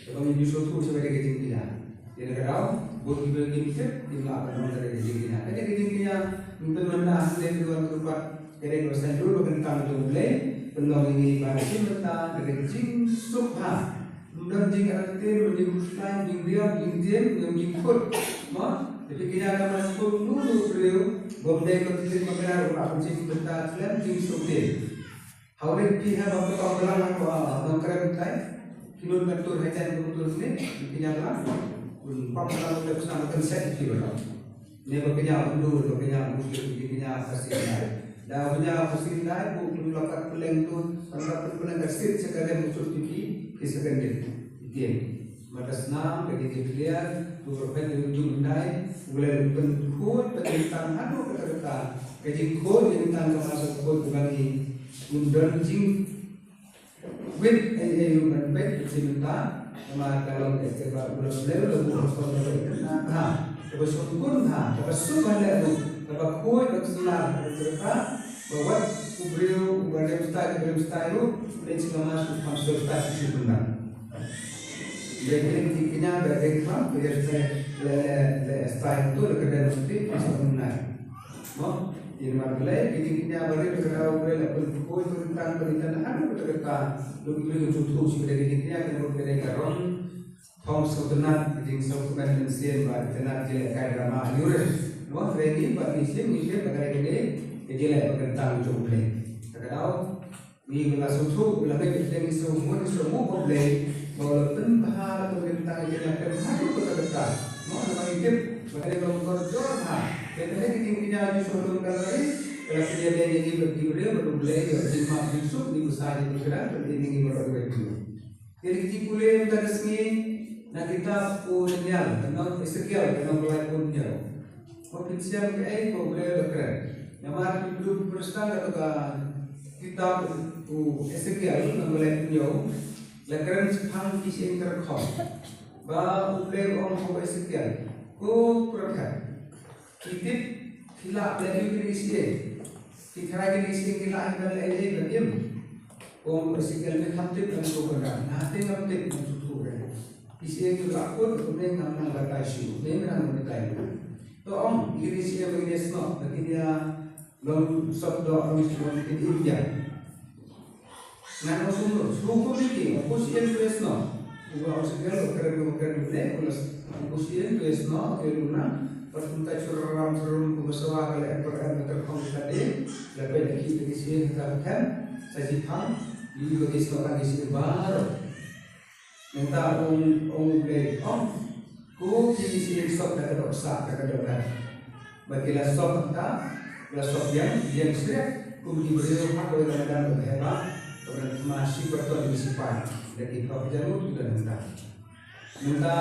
F: kalau Yusuf itu sebagai kaji punya jadi kalau buat kita kita akan dari kaji punya ada kaji punya untuk menang dari dua tempat dari dosen dulu tentang jumlah penolong ini bagi tentang dari jing subha kemudian jing arti jing muslim jing diam yang jing kod no jadi kita akan masuk dulu beliau Bomdai kontinent mengenal orang jing bentar Islam jing sukses. Hawai pihak bapa kau belang mengkeren tay, kilo betul hajan betul ni, punya belang, pun belang udah bersama konsep kilo. Ni punya undur, punya muslim, punya fasilitas. Dah punya fasilitas, pun lakukan peleng tu, lakukan peleng kasih sekadar muncul TV, kisahkan dia. Maka senang, bagi dilihat, beberapa di ujung bendai, mulai bentuk tentang aduh kata-kata, kaji kod yang tentang masuk kod bagi undan jing, with human back cinta, sama kalau kita belum lebih harus nah, terus pun terus suka ada terus kod bersenar cerita bahwa beliau belum style dan segala masuk style benar. Jadi intinya dari mana biar saya style itu kerja mesti benar. Mau ini maklum intinya beri berkata boleh berkumpul tentang perintahan ada berkata lebih tutup sebagai intinya kalau kita karon tom sebenarnya jadi sebenarnya mensian bahwa tenar jelek kaya ramah yuris. Mau ini bagi muslim bagai ini jelek tentang jumlah. Kalau ini bila suatu bila kita semua boleh walaupun bahar pemerintah yang akan hadir kota-kota, mau nama itu bahkan kalau koridor kita ini punya disuruh kali kalau kejadian ini berdiri berbelai lima Yusuf di besar di bergerak berdiri berbelai dulu. Jadi kita kita resmi, nak kita punya tentang Ezekiel tentang mulai punya. Potensial ke boleh bergerak. Nama hidup bersama kita Ezekiel tentang mulai punya. Lakaran sepang kisi yang terkau, bah ubleh orang kau Ezekiel, kau perhatikan, kita tidak lagi kisi, kita lagi kisi kita akan lagi berdiam, orang Ezekiel ni hamtip dan kau berang, nanti hamtip dan tutur, kisi yang juga pun kemudian kami nak kasih, ni mana mereka itu, tu orang kisi yang begini semua, bagi dia long sabda orang semua itu India. Nah, hukum ini, kusian tuesno, gua segala kerja boleh, kusian tuesno, keluna, pertuntai curang kubasawa kalau perkara terkong tadi, lebih lagi kisi katakan, sajipang, di bagi sekolah kisi baru, minta boleh, ku kisi stop kata dosa kata dosa, bagilah stop kita, stop yang siap, ku diberi hak oleh kadang berhebat. Masih bertuan di sipan dari kau jarum sudah minta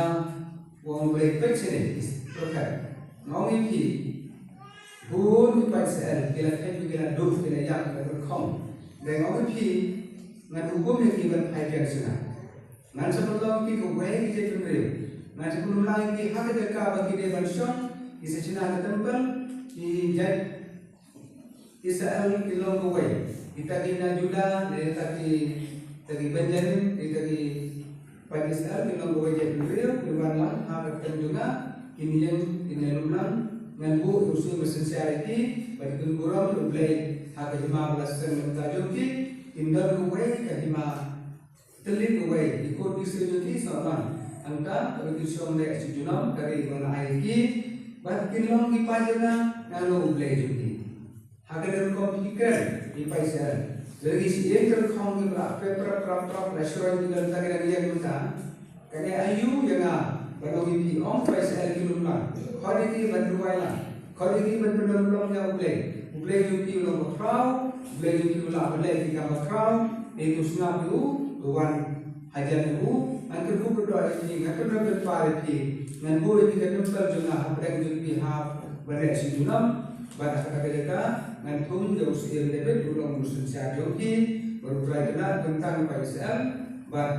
F: uang break sini terkait mau ini pun dipakai kila kila dua kila yang berkong dengan orang ngan hukum yang kiban haikan sana. Ngan sebelum ki kubai ki je tunre. Ngan sebelum lain ki hak deka bagi dia bansyong ki secina tempat ki jad Israel ki long kubai. Kita kena Juda dari tadi Benjamin tadi pada Israel ki long kubai je tunre bukan lah hak juga kini yang kini lumlang ngan bu usul bersensiariti pada kuram ublai hak 15 tahun ki Indar kuway kahima telit kuway ikut disebut seorang angka begitu somre sejunam dari mana aiki bat kilong ipajana nalo ublay juti hagadan kom pikir ipaisar dari si ekor kong ni paper prap restoran di dalam tagaran dia minta kene ayu yang baru ipi om paisar kilumna khari ni bandruaila khari ni bandruaila yang ublay juti ulang prau belajar di ulang belajar di kamar kau itu sungai itu tuan hajar itu angker bu berdoa ini angker berdoa ini ngan bu ini kan numpal junah berang juti hab beres junam pada kata mereka ngan pun jauh sekian lebih ulang musim siajoki berdoa junah tentang Israel bad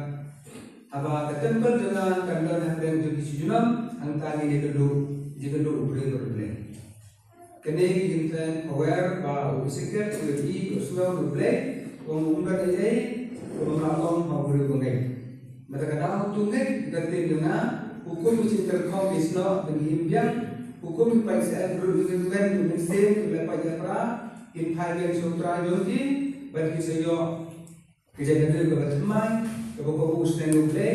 F: apa ketempel junah kandan berang juti junam angka ini dulu beri kene kita aware bahwa usikir lebih usual double umumkan ini umumkan mau bergabung mereka tahu tunggu ganti dengan hukum cinta kaum Islam dengan impian hukum Israel berhubungan dengan sen oleh pajapra impaian sutra jodi bagi saya kejadian kebetulan kebagus dan double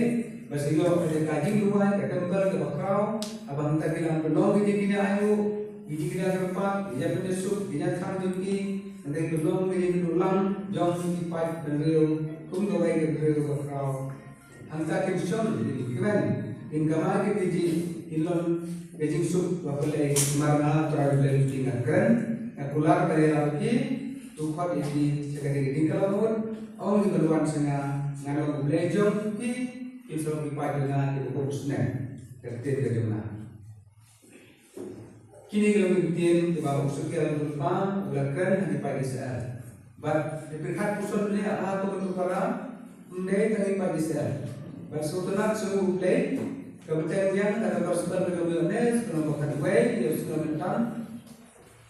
F: bagi saya ada kaji luar ketempel kebakau abang tak bilang penolong ini ayu Iji kita tempat, ija penyusup, ija tangjuki, nanti belum ini berulang, jauh di pipe beliau, kawai ke beliau berkau. Anta kimson, keren, ingkama kita iji ilon gajing sup, bapalai marna terakhir beliau tinggal keren, akular dari lagi, tupat iji sekali tinggal pun, orang di keluar sana ngalau beliau jauh ki, ilon di pipe dengan di buku pusna, kerja kerja Kini kalau kita di bawah usul kita lupa ulakan hanya pada Israel. But diperkat usul ni atau untuk para mereka hanya pada Israel. But setelah semua play kebetulan yang ada persoalan dengan Yohanes penombokan way yang sudah mentang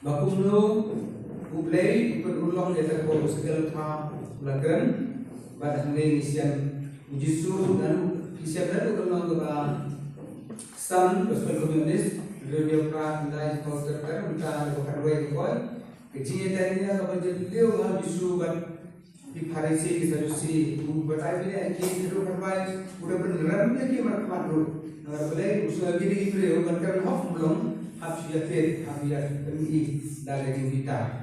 F: bakumlo play ikut ulang dia terkau segala apa ulakan. But hanya isian Yesus dan isian itu kalau kita san persoalan Yohanes Beliau pernah mengenai kauterkan minta bukan way boy. Kecilnya tadinya kalau beliau harus disuruh di Parisi di Sadusi bertai dia ini itu berbaik udah beneran dia gimana kemarin. Nah boleh usul gini beliau kan hof belum habis ini dari kita.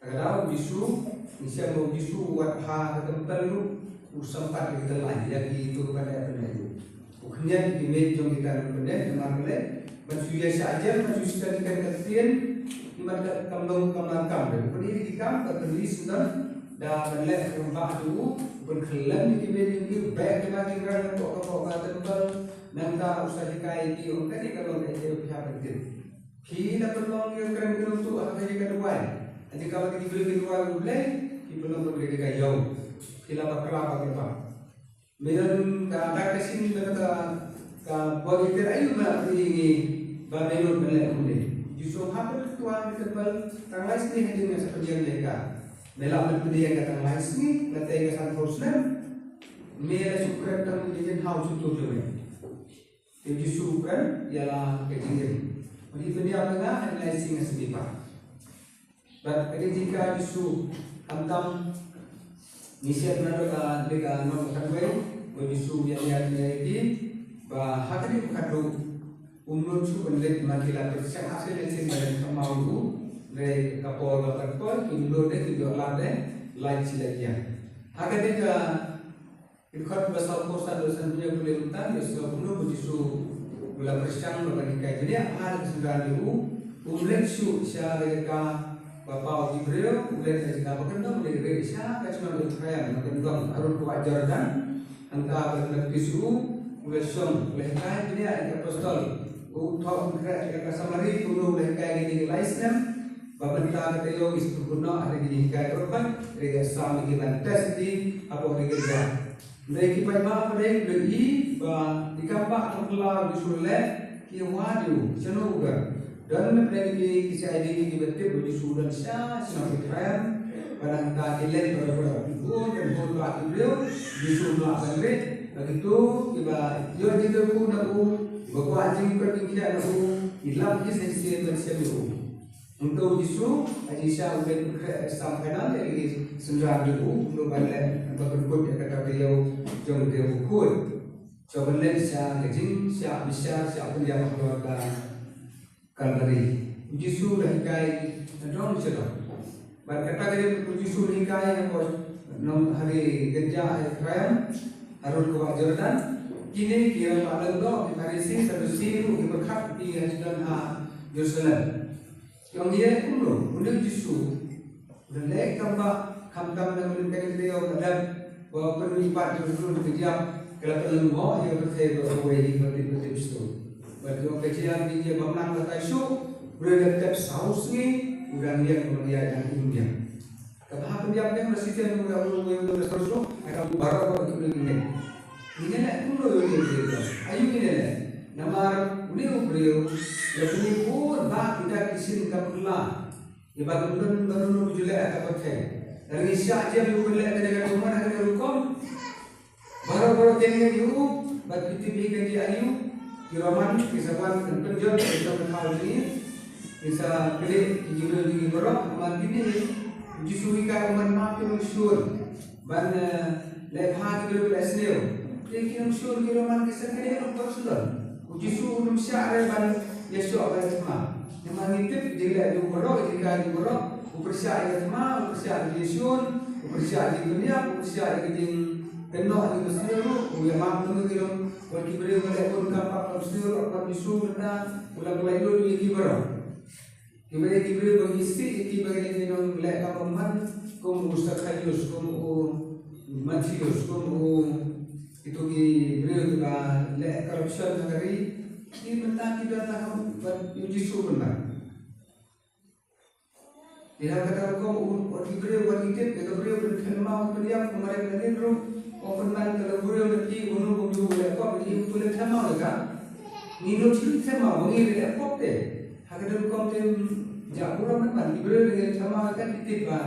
F: Kalau disuruh misalnya mau disuruh buat hal tempat lu usampat kita lagi yang itu kepada apa itu. Bukannya di meja kita benar boleh. Manusia saja manusia ikan kecil ibarat kambing kambing berdiri di kamp berdiri sudah dah melek rembah dulu berkelam di kebun ini baik lagi kerana pokok tebal nanti usah dikai di orang ni kalau ada pihak penting kita perlu yang kerana untuk apa yang kedua jadi kalau kita beli kedua boleh kita belum boleh dikai jauh kita bakal apa Medan ada kesini mereka bagi terayu nak ini Babylon melek kundi. Justru hampir tuan ditebal tanggal ini hanya seperti mereka. Melak berpedi yang kata tanggal ini, kata yang kata Muslim, mereka suka tentang dijin haus itu juga. Jadi suka ialah kejadian. Jadi benda apa enggak hanya singa semipa. But ketika justru tentang misi mereka mereka melakukan baik, justru yang ini bah haknya bukan do umur su pendet makilah persiap hasil yang sih badan kemau tu dari kapal kapal umur dek itu lade lain silagian haknya ke ikut besar kosa dosan punya boleh utang ya sudah umur begitu gula persiap berbagai jadi hal kesudahan itu umur su siaga bapak Jibril umur siaga berkendang dari Indonesia cuma berkaya berkendang harus wajar dan angka berkendang mulai som mulai kaya jadi ada apostol untuk mereka samari tunggu mulai kaya ini laisnya Babanta kata yo isu guna hari ini kai korban rega sam gilan tes di apa rega mereka pai ba mereka beli ba dikapa akla disulle ki wadu senuga dan mereka ki kisah ini dibete beli sudan sya sampai keren barang tak dilen pada pun dan pun ba beliau disulla bangre begitu tiba yo juga pun aku bawa anjing pertinggian aku hilang di sisi bersemu untuk Yesus, Aisyah udah sampai nanti lagi sembilan ribu, belum balik berikut yang kata beliau jauh dia ukur. Coba lihat siapa kecil, siapa besar, siapa yang keluarga Kalvari. Yesus dah hikai, dorong cerita. Berkata dia Yesus hikai yang kau hari kerja kerajaan Harun ke Jordan. Kini kira malam doa di Parisi satu siru berkat di Jordan Yerusalem. Yang dia udah Yesus udah lek tambah kam-kam dan mengenai beliau dalam bahwa penlipat dulu kejam kalau perlu mau dia berkata bahwa ini berarti itu berarti orang kecil dia menang kata isu boleh tetap saus ni udah dia kemudian yang India kalau pendiam dia masih dia udah terus akan baru ini nak dulu dia ayo ini namar beliau yang ini pun bak kita kisim kapula ya bak benar julai apa pakai dari Isya aja lu boleh dengan rumah ada rukom baru jadinya diu bak kita bikin dia ayu di Roman kisaban penjol kita mengenal ini bisa pilih jibril di berok amal ini jisuri ka man makin syur ban lebha di belasneo lekin syur di Roman kisahnya itu bersudah Yesus manusia ban Yesus apa semua. Memang itu dia di berok, jika di berok, upersia semua, upersia di Yesus, upersia di dunia, upersia di penuh di seluruh. Uya mampu mengirim bagi beliau melakukan kapal seluruh kapal Yesus dan ulang itu di berok. Kemudian beliau mengisi itu bagi minum melakukan kapal kum Ustaz kum Matius kum itu di beliau juga lek korupsi negeri ini mentah tidak tahu uji benar. Dia kata kau di beliau wanita itu beliau berkhidmat beliau kemarin lagi dulu pernah kalau beliau lagi gunung gunung lek kau di beliau khidmat kan minum sih khidmat mengi lek kau deh hakik kau tem jauh ramai di beliau dengan khidmat kan ditiba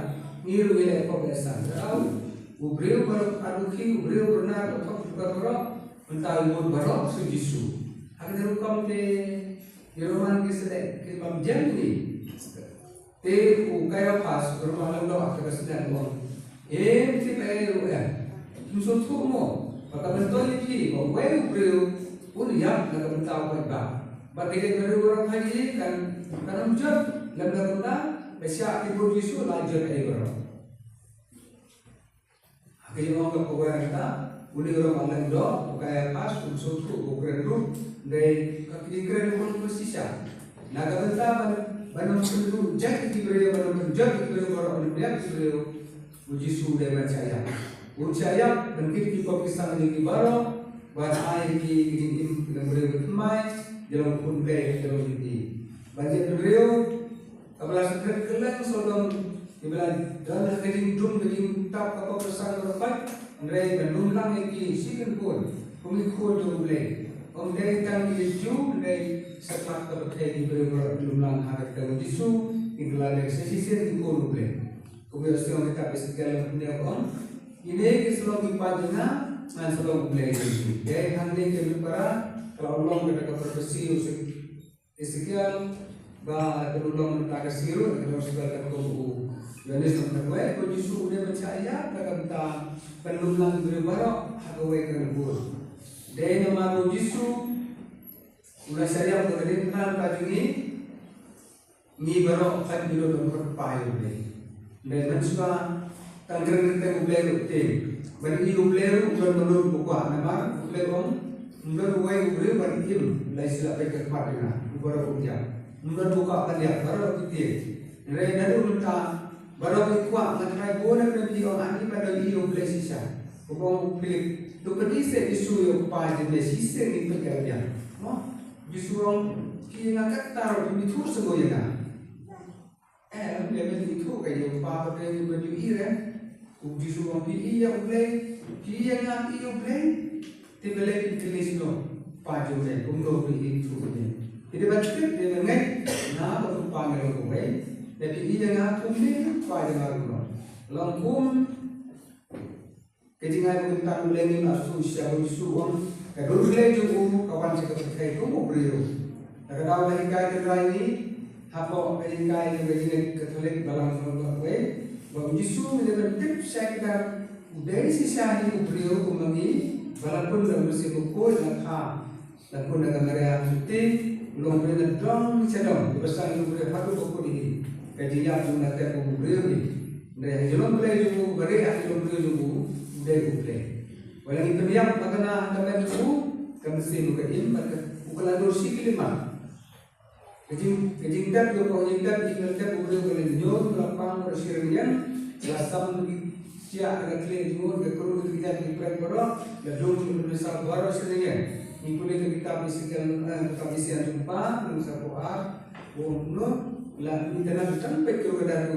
F: niru lek kau biasa tahu beliau beruki beliau benar untuk berkorok mentah umur berok sujisu. Agar hukum te Yeroman kisah ke pamjang ni te ukaya pas bermalam doa ke kesedang uang. Ti kaya ruya. Musuh tu mo. Maka bentuk ni bahwa beliau pun yang nak mentah berba. Bagi beliau orang haji kan karena muncul dalam dalam besar ibu Yesus lanjut kaya berok. Kaya orang kepawaran kita, boleh orang malam doa, kaya pas, unsur tu, bukan tu, dari kekirian pun bersisa. Naga bentah, banam tu, jat di beliau, banam jat di beliau, orang melihat di beliau, uji sudah percaya. Percaya, dan kita Pakistan ini baru, bahasa ini yang beliau berkemai, dalam pun baik dalam ini. Banyak beliau, apabila sekarang kelang solong. Ibarat dalam kejing drum kejing tap apa perasaan berapa, mereka menulang lagi siapa pun, pemikul tu boleh. Mereka kan dijual dari sepat terkait dengan menulang harga Yesus, itulah dari sisi dikul boleh. Kemudian sekarang kita bersedia punya on, ini keseluruhan pajana, seluruh boleh jadi. Jadi handai keluar kalau Allah kita berbersih usik Ezekiel, bah terulung kita kesiru, kita segala kau Yohanes terbaik, kalau Yesus sudah percaya, mereka minta penulang berbarok, hagawai kerbur. Dan nama Yesus, ulah saya untuk kenal pagi ini, ni barok kan dulu dalam perpayu ni. Dan manusia tanggerang kita ubleru tim, bagi ubleru udah menurut buku nama ubleru menurut buku ubleru bagi tim, lai sila pergi kepada ubleru kerja, menurut buku apa dia baru kita. Dari dari minta baru kuat mengenai boleh beri orang ini pada dia boleh sisa. Bukan pilih. Tu kedisi isu yang pajak ni sisa ni perkara. Isu orang kira nak taruh di tu segoyang. level itu kayak apa yang baju iran, uji suam pi yang play, pi yang ngati yang play, tiba lagi tulis no, paju deh, umroh pi itu ni. Jadi baca dia mengenai, nah baru panggil aku play, tapi yang ngati play, paju baru. Langkum, kejengan kita mulai ni masuk siapa suam, kalau play juga kawan sekerja itu mau beri. Kalau lagi kaya terlalu apa yang kaya yang Katolik dalam gue, bahwa Yesus menjadi saya kita dari sisi ini beliau kemangi, walaupun dalam musim ukur nakha, walaupun dalam area suci, belum pernah dong sedang besar itu beliau patut ukur ini, kajian pun nak beliau ini, dari jalan beliau juga beri, jalan beliau juga beliau beliau. Walau itu dia makna kami itu kami sih bukan ini, bukan ada sikit lima. Kejingkat yo kejingkat ikelkat beliau kalian nyor lapang bersirian lasam sia agak clear nyor gekuru kita dipret boro dan dong besar baru sirian ikuli kita bisikan kabisian jumpa nusa poa bono la mitana sampai ke kedar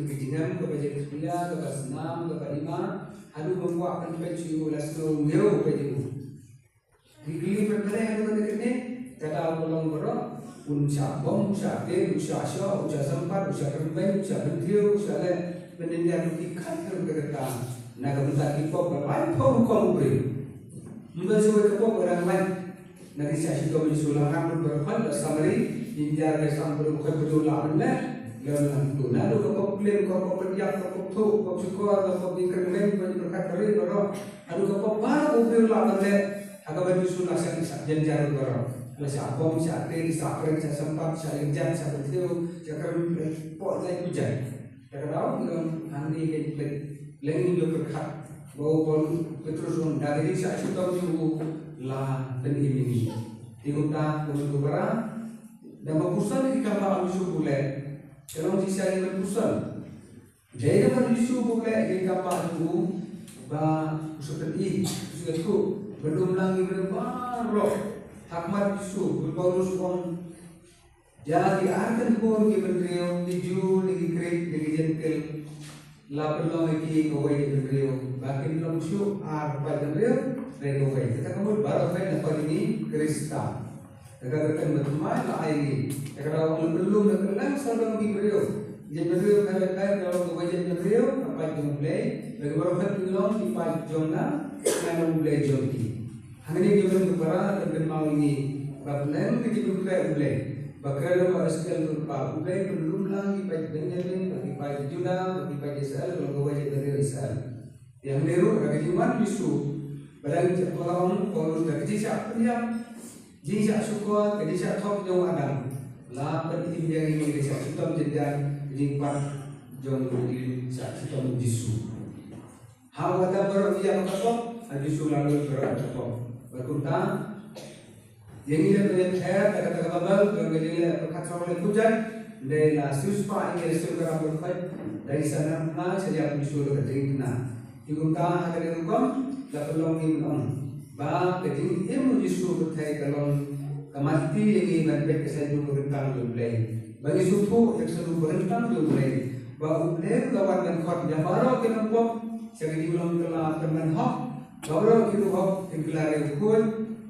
F: kejingan ke baca kesulia ke senam ke kalima adu membuat kan pecu lasno ngeu peju dipilih perkara yang ada kata bolong boro unsha bom, unsha ke, unsha sho, unsha sempat, unsha kerben, unsha bentiu, unsha le mendengar ikan kereta. Naga bentar kipok berlain pun kau beri. Mungkin sebagai kipok orang lain. Nanti saya suka mensulangan berberpan samari hingga resam berbuka berjulang le. Lalu tu, nalu kipok klaim, kipok berdiam, kipok tu, kipok syukur, kipok dikermen, berkat beri baru. Lalu kipok baru beri ulang le. Agak berjulang janjar baru. Saya bom, saya kering, saya kering, saya sempat, saya lenjan, saya bertiu, saya kering, pot saya hujan. Saya tahu dalam hari ini lagi juga berkat bahwa pon petrus dari saya sudah tunggu lah dan ini. Diuta untuk berang dan berpusan di kamar Yusuf boleh. Kalau sisa ini berpusan, jadi kalau Yusuf boleh di kamar itu, bah seperti itu belum lagi berbaru. Hakmat Yusuf berpaulus on jadi akan pun ke beliau tujuh lagi krik lagi jengkel lapar lagi kawai beliau bahkan belum syuk apa beliau dari kawai kita kamu baru saya dapat ini Krista kita akan berteman lah ini kita kalau belum nak kenal selalu lagi beliau jadi beliau kaya kalau kawai jadi beliau apa yang mulai bagi baru saya belum dipakai jomna mana mulai jomki. Hari ini kita berbicara tentang ini. Bahkan kita berbicara bakal harus kita berbicara belum lagi baik Benjamin, baik Judah, baik Israel, kalau baik dari Israel. Yang leru bagi iman Yusuf. Barang orang kalau dah kerja siapa dia syukur kerja top jauh Adam. Lah penting dia ini kerja kita menjadi limpan jauh di sistem Yusuf. Hawa ada berarti apa top? Yusuf lalu berarti top. Berkunta, yang ini adalah kata-kata babal, yang ini perkataan oleh hujan, dari lasus pak ini surga berkat dari sana saja muncul keting kena. Dikunta akan dihukum, dapat longin on. Bah keting ilmu Yesus berkait kalau kemati yang berbeda kesan berentang jumlah. Bagi suku yang selalu berentang jumlah, bahwa leher kawan dan kot yang baru kenapa seperti belum telah teman hok. Baru kita hok kelari ukul,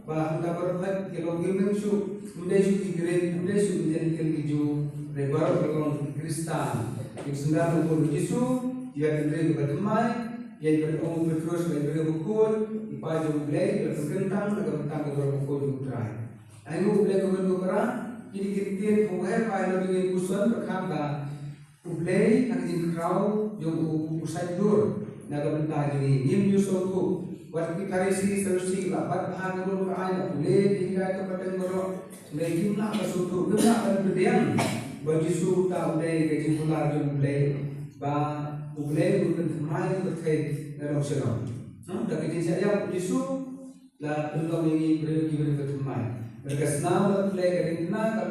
F: bah kita berbuat kalau kita masuk, mudah suci keren, mudah suci jadi keliju, baru kalau Kristen, yang sedang mengukur Yesus, dia berdiri berdamai, dia beromong berterus, berdiri ukul, dipaju belai, berkentang, berkentang berukul utrai. Ayo belai berukul, jadi kita mungkin pada dengan kusuan berkata, belai nanti kau jauh usai dur, naga bentah jadi nim Yusufku. Waktu karisi selusi lapat bahan guru kaya boleh hingga kepada guru lagi nak bersuatu kita akan berdiam bagi suatu boleh gaji pular juga boleh bah boleh untuk main berkait dalam selam. Tapi di saya Yesus lah belum ini beri berteman. Berkesenang boleh kerana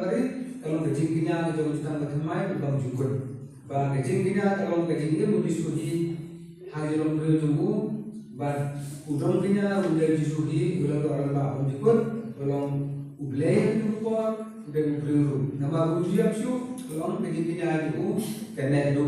F: kalau gaji kinya kita mesti berteman belum cukup. Bah gaji kinya kalau gaji ini mesti suci hari dalam berjumpa. But udang punya udah disuhi, ulang orang bapak jikut, ulang ublay jumpa, Udah buru. Nama ujian su, long pergi kinya itu kena itu.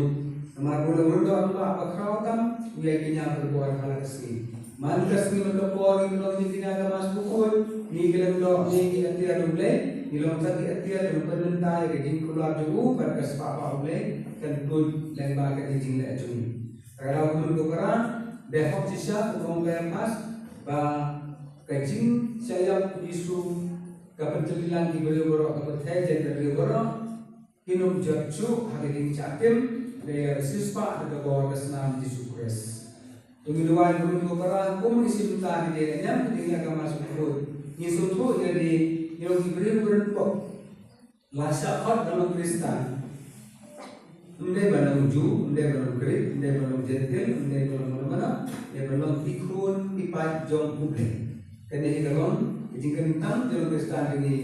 F: Nama bulu apa kau tam, uya kinya berbuat hal kesini. Mantas ni berkepor ni long kinya mas pukul, ni kilam do ni kinya tiada dule, ni long sakit tiada dulu penentai kejing keluar jauh berkas papa ule kan pun lembah kejing le jauh. Kalau bulu kerang, behok sisa orang berpas, bah kejing saya isu kepentingan di beliau kepentingan jadi beliau hinum jatuh hari ini catim dari siswa ada bawa kesenam di sukres. Tunggu dua beliau perang komunikasi minta di dalamnya pentingnya agama sebut. Yesus tu jadi yang diberi berbentuk lasa hot dalam Kristen. Undai balang ju, undai balang grip, undai balang jentil, undai balang mana, undai balang ikun ipat jom publik. Kerana hidup jika tentang dalam Kristen ini,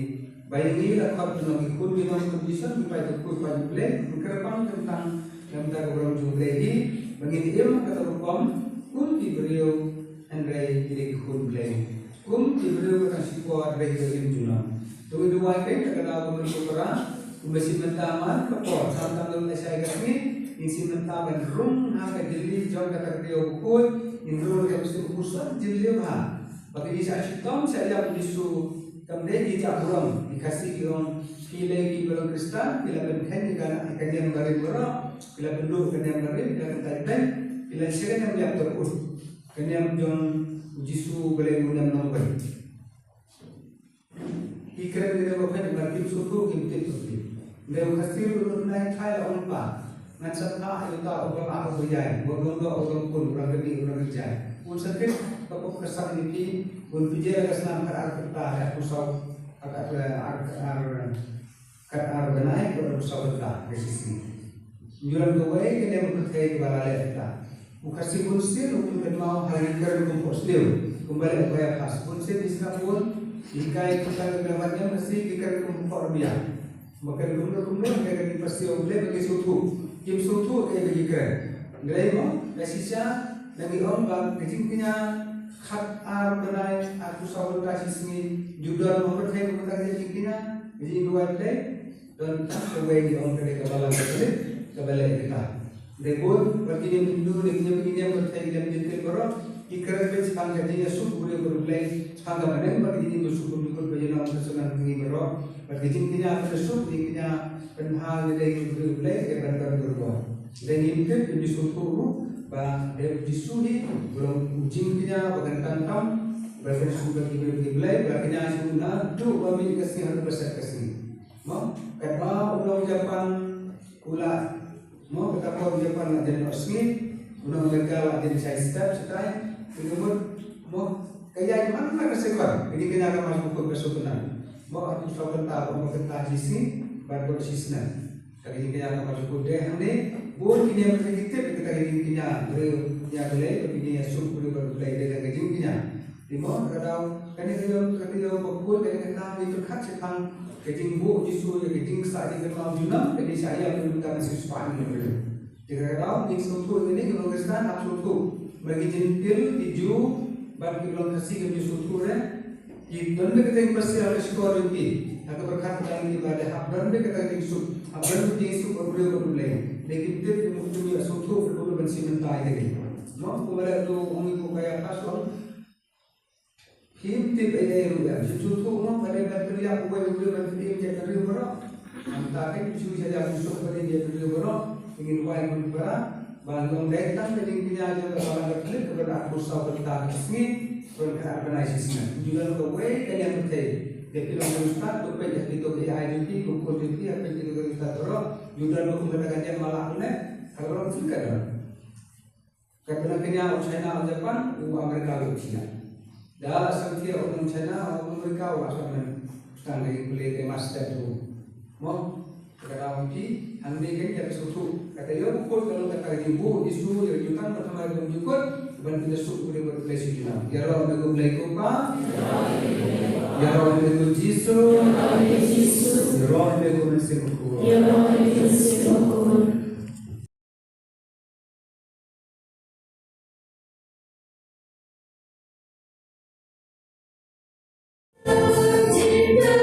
F: bayi lakap dalam ikut minum kondisi supaya ikut pada play, berkepan tentang yang kita orang jumlah ini, bagi ilmu kata hukum, diberiu andai jadi ikut play, diberiu kata sikuat dari ilmu juna. Tunggu dua ini kita menurut orang, masih mentaman kepor, tentang dalam saya kami, isi mentaman rum, hak jadi jauh kata beliau ikut, indul yang mesti urusan jadi apa? Bagi dia syaitan saya bisu kemudian dia burung dikasih orang pilih di dalam Kristen bila berkhen dengan yang baru berok bila bendu yang baru bila kentaikan bila sekarang yang dia terus yang John Jisu boleh mengundang nombor ikrar dia bukan berarti suatu kimtit itu dia kasih urut naik thai orang pak ngan tak itu tak orang apa berjaya orang pun orang kerja pun sakit kapok kesan ini pun pijak kesan kerar kita pusau kerar benai kerar pusau kita di sini. Jualan dua ini yang berkait kebalai kita. Ukasi pun sih untuk kedua hari kerja kompos dia kembali bayar khas pun sih di sana pun jika kita kelewatnya mesti kita kompor dia. Maka kumur kita pasti boleh bagi suatu kim suatu bagi kerja. Gaya mesisnya lagi orang kecil punya hak benai aku sahur kasih sini juga nomor saya bukan jadi kina jadi dua play dan tak sesuai di orang kerja kebalik kita. Debut berarti dia dulu dia punya berkait dengan detail berok ikhlas bersama kerjanya suku boleh berplay sangat banyak berarti dia suku dulu berjalan tersenang tinggi berok berarti intinya apa suku intinya penhal dari berplay kepada berbuat dan ini lebih suku bah dia disudi belum ujung dia bagian tantam bagian sudah dibeli bagian sudah tu kami kasih 100% kasih mau kata ulang Jepang pula mau kata Jepang jadi resmi ulang mereka jadi saya step setelah kemudian mau kayak mana kasih kan ini kena akan masuk ke kesukunan mau aku tahu mau kita sisi baru sisna kali ini akan masuk ke deh ni buat kini yang kita kini beliau yang boleh begini suruh beliau dengan kejunya di mana kalau beliau berbuat dengan itu kat sepang kejingbu jisu kejing sahaja dengan juna jadi saya minta masih sepang beliau jika kalau di suatu ini kalau Kristen absolut bagi jentil hiju bagi belum kasih ke suatu di dalam kita yang pasti harus skor ini aku berkata dalam ibadah abdan kita yang abdan Yesus berbulu लेकिन फिर मुझे सोचो फिर बंसी बनता है देखिए नो तुम्हारे तो उन्हीं को कया खास और फिर टिप ये रुपया जो तो नो करे बैटरी आप कोई रुपये बैटरी ये कर रही हो ना हम ताकि कुछ भी जा कुछ करे ये कर रही हो ना लेकिन वाई मन पर बालों देखता है लेकिन क्या जो वाला करते तो अगर आपको सब बता किसने तो अपना इसमें जुड़ा तो वे क्या करते jadi orang ustaz tu pergi itu ke IDP kumpul jadi apa itu ke ustaz terus juga lu mengatakan dia malah benar kalau orang suka dah kerana kena China Jepang Amerika China dah sampai orang China Amerika wasan ustaz lagi boleh ke master tu mau kerana mungkin anda kan jadi suatu kata dia pukul kalau kata ibu isu yang jutaan pertama yang jukut bukan tidak suku boleh berpelasi China ya Allah aku boleh kupa ya Allah aku Yesus ya Allah aku mensimuku ya Allah aku mensimuku Cinta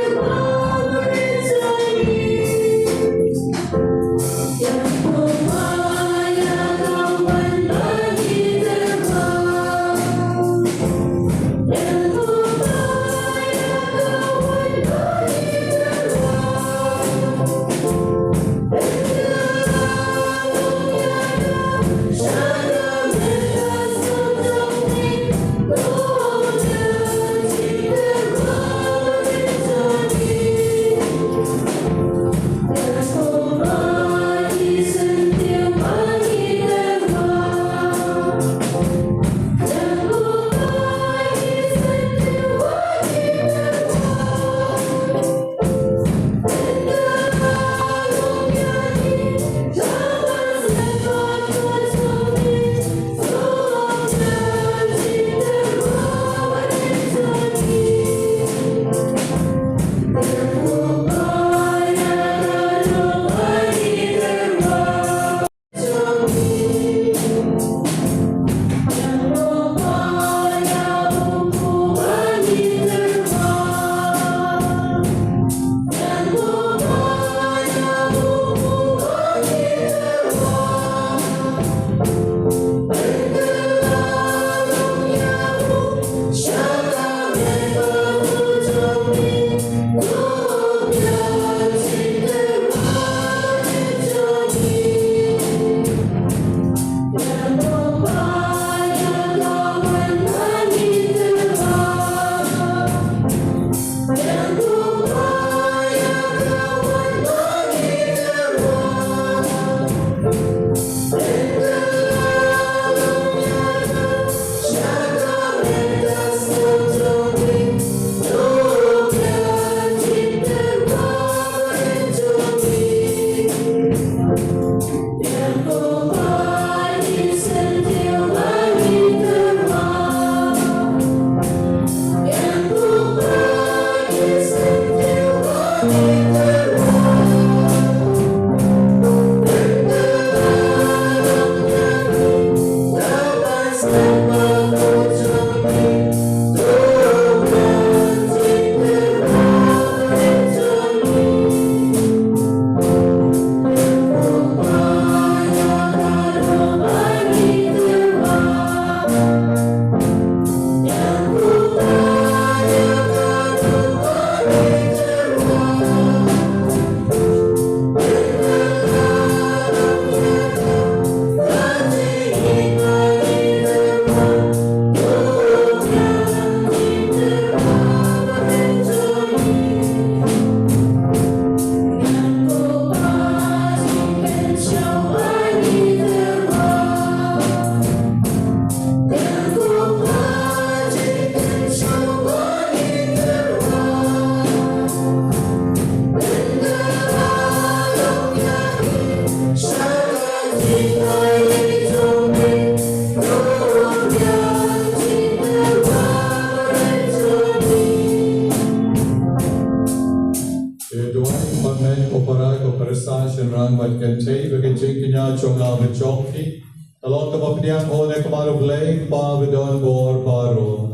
B: Rang wat kan tay bagi jingknya chonga bechoki along the papdiang hone kamaru blay pa vedon bor paro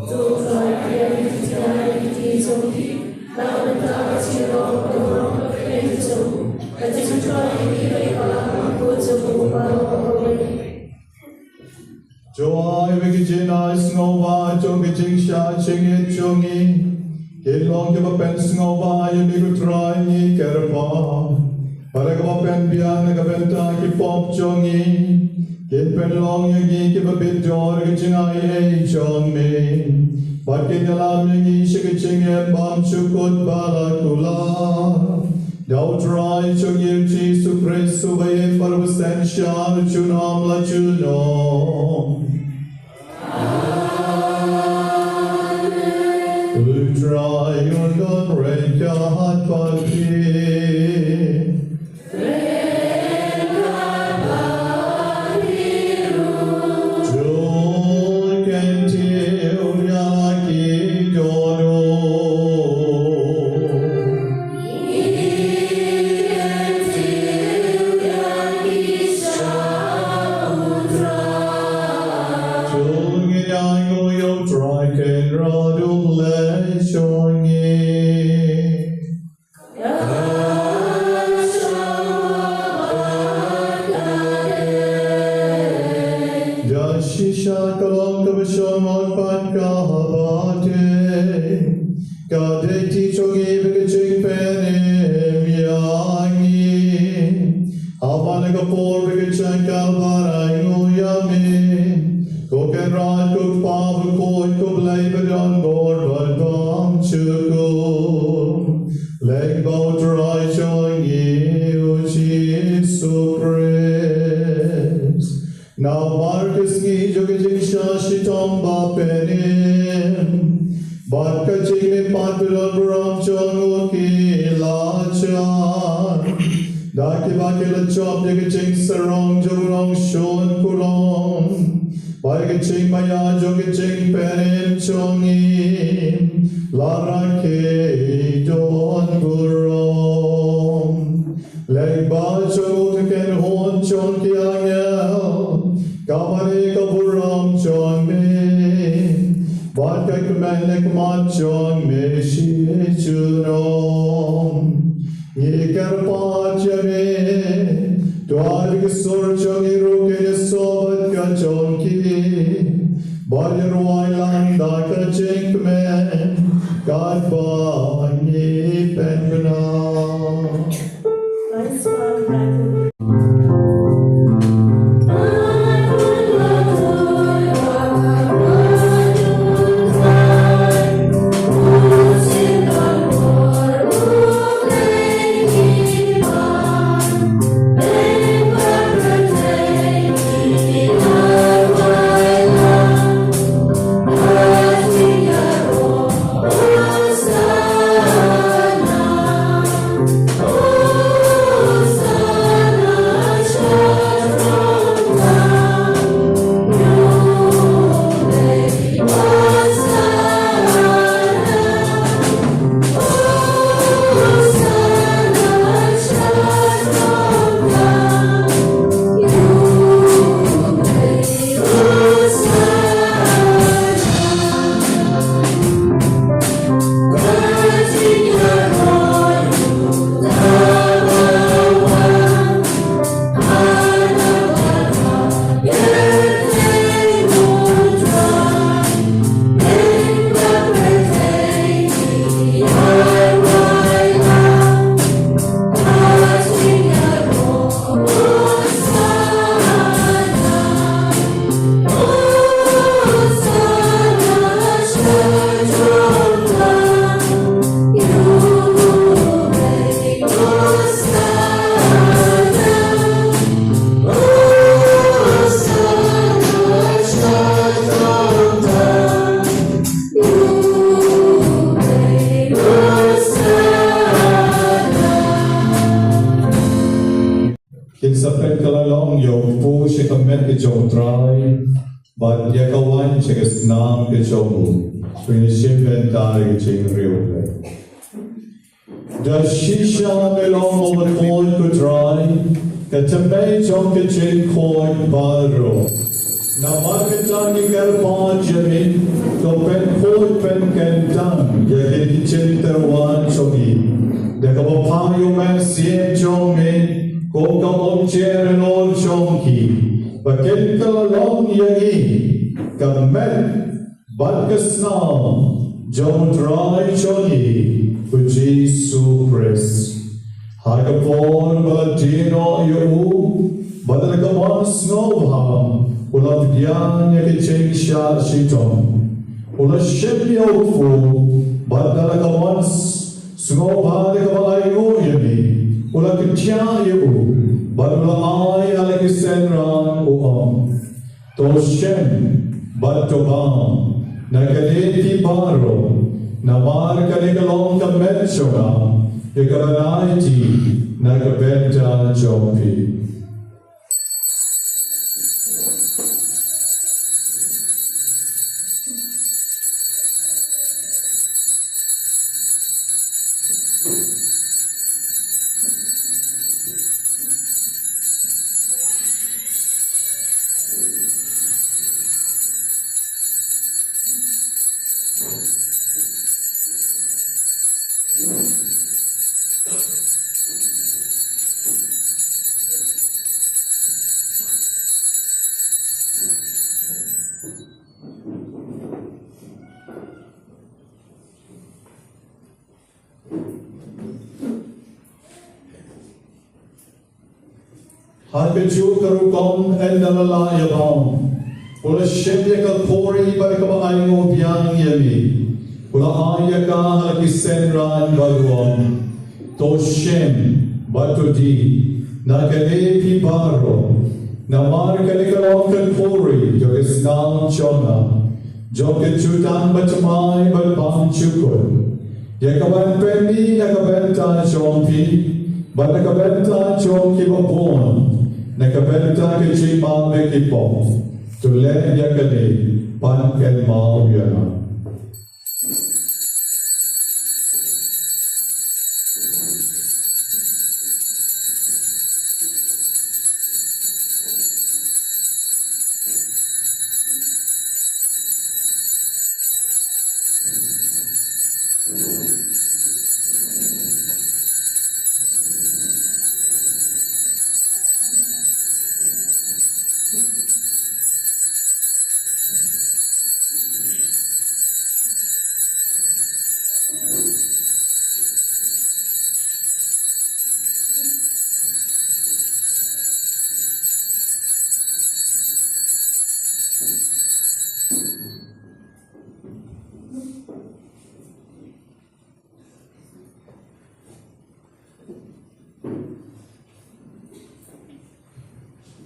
B: Joy bagi jina snova chongi jingsha chingi chongi Kilong ke bapen snova yemi kutrai ni kerpa Para kapapen biang na kapenta ki pop chongi Kin penlong yugi ki babidor ki chingay ay chong mi Pati dalam yugi shiki chingye bam chukut balakula Dao try chongi Jesu Christu baye parvasen shan chunam la chunom Utray yun reka hat pati Now Marcus ni jogi shashi tomba penim Barka chime patron ram chongo ki lachan Daki baki la chop jogi ching sarong jogong shon kulon Barka ching maya jogi ching penim chongi Lara ke don gurom Leg ba jogo ken hon chon ki angel Kamari kaburam chong me, Barka kumanek mat chong me shi chunom. Yekar pacha me, Dwar kisur chong iruke sobat ka chong ki, Barya ruwailan da ka chink me, God ba ni penna.
G: Stop.
B: Safet kalalong yung po siya kamet ke jong try, but ya kawan siya kesnam ke jong finishim bentari ke jing riu. Da shisha belong over koi ko try, katamay jong ke jing koi baro. Na marketan ni kalpan jamin, to pen koi pen kentang, ya ke jing terwan chogi. Da kapapayo man siem jong min, ko kapom cher non chongki paket kalong yagi kamet badkasna jon try choni Jesus Christ hakapon balatino yu badalakaman snobha ulat dian yakiching sha shiton ulat shepyo fu badalakaman snobha dekabayo yami Ula ketiak ibu, badula ay alakisenran uam. Toshen, badobam, nakaleti baro, namar kalikalong kametsura, ikabanaiti, nakabenta jopi. Hakaju karukom endalala yabam. Ula shemya kalpori barikabaaymo biyang yami. Ula ayaka halakisenran baluam. Toshem batudi nakalepi baro. Namar kalikalong kalpori yogisnam chona. Jokechutan batamay balbang chukul. Yakaban pendi nakabenta chompi. Nakabenta chomki babon. Nakabenta kichima mekipo. Tule yakali pan kelma uyana.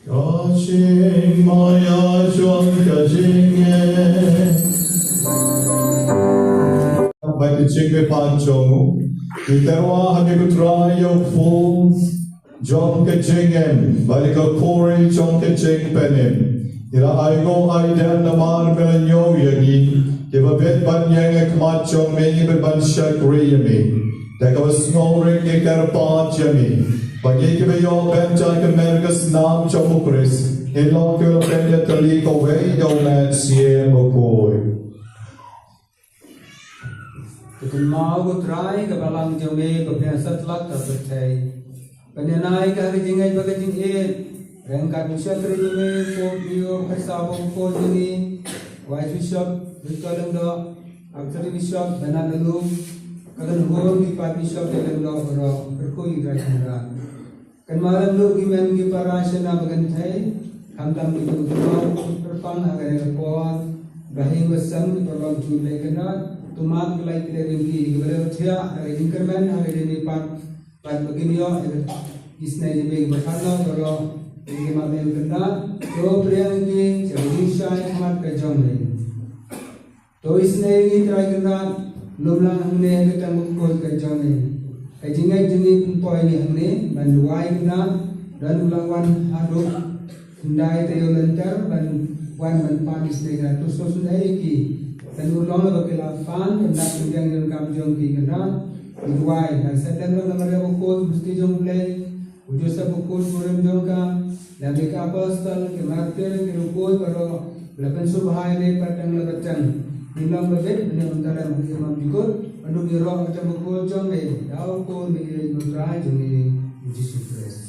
B: Kaching maya chon kaching Baik kaching be panchong Iterwa habikutra yo fu John kaching Balik kori chon kaching penim Ira aigo aidan namar melanyo yagi Kiba bet ban yang ekmat chong me Iba ban shakri yami Daka was snoring ikarpan yami Bagi kibayo benta kemergas nam chamukris, hilong kyo kanya taliko way yaw man siya makoy.
F: Kutumau kutrai kabalang jome kebiasa telak terpercaya. Penyenai kahijingai bagajing rengkat musyakri jome kopiyo kasabong ko jini, white bishop, Victor Lendo, Aksari bishop, Benadalu, kaganhong ipat bishop Lendo oro berkuy gajingan. Kan malam lu gimen gi parasana bagantai hamdam di tujuan perpan agar ekor bahing besang perban jule kena tumak lai kile ringi berartia agar increment agar ini pat begini yo isne jebe berhala kalau ini malam kena to priang ini jadi syai mat kejamai to isne ini try kena lumlang hamne ketemu kol kejamai Kajingai jeni poi ni hamne manduai na dan ulang wan aduk sundai tayo lancar ban wan ban panis nega to so sundai ki dan ulang la ke la fan dan nak jang jang kam jong ki kana iwai dan sedang la ngare ko musti jong play ujo sa ko suram jong ka la ke ka pastal ke martir ke ko baro la kan subhai ne patang la bacang nilang babet ne antara imam jikot anu giro macam ko jong ne daw ko ni nutrai jong ni Jesus Christ.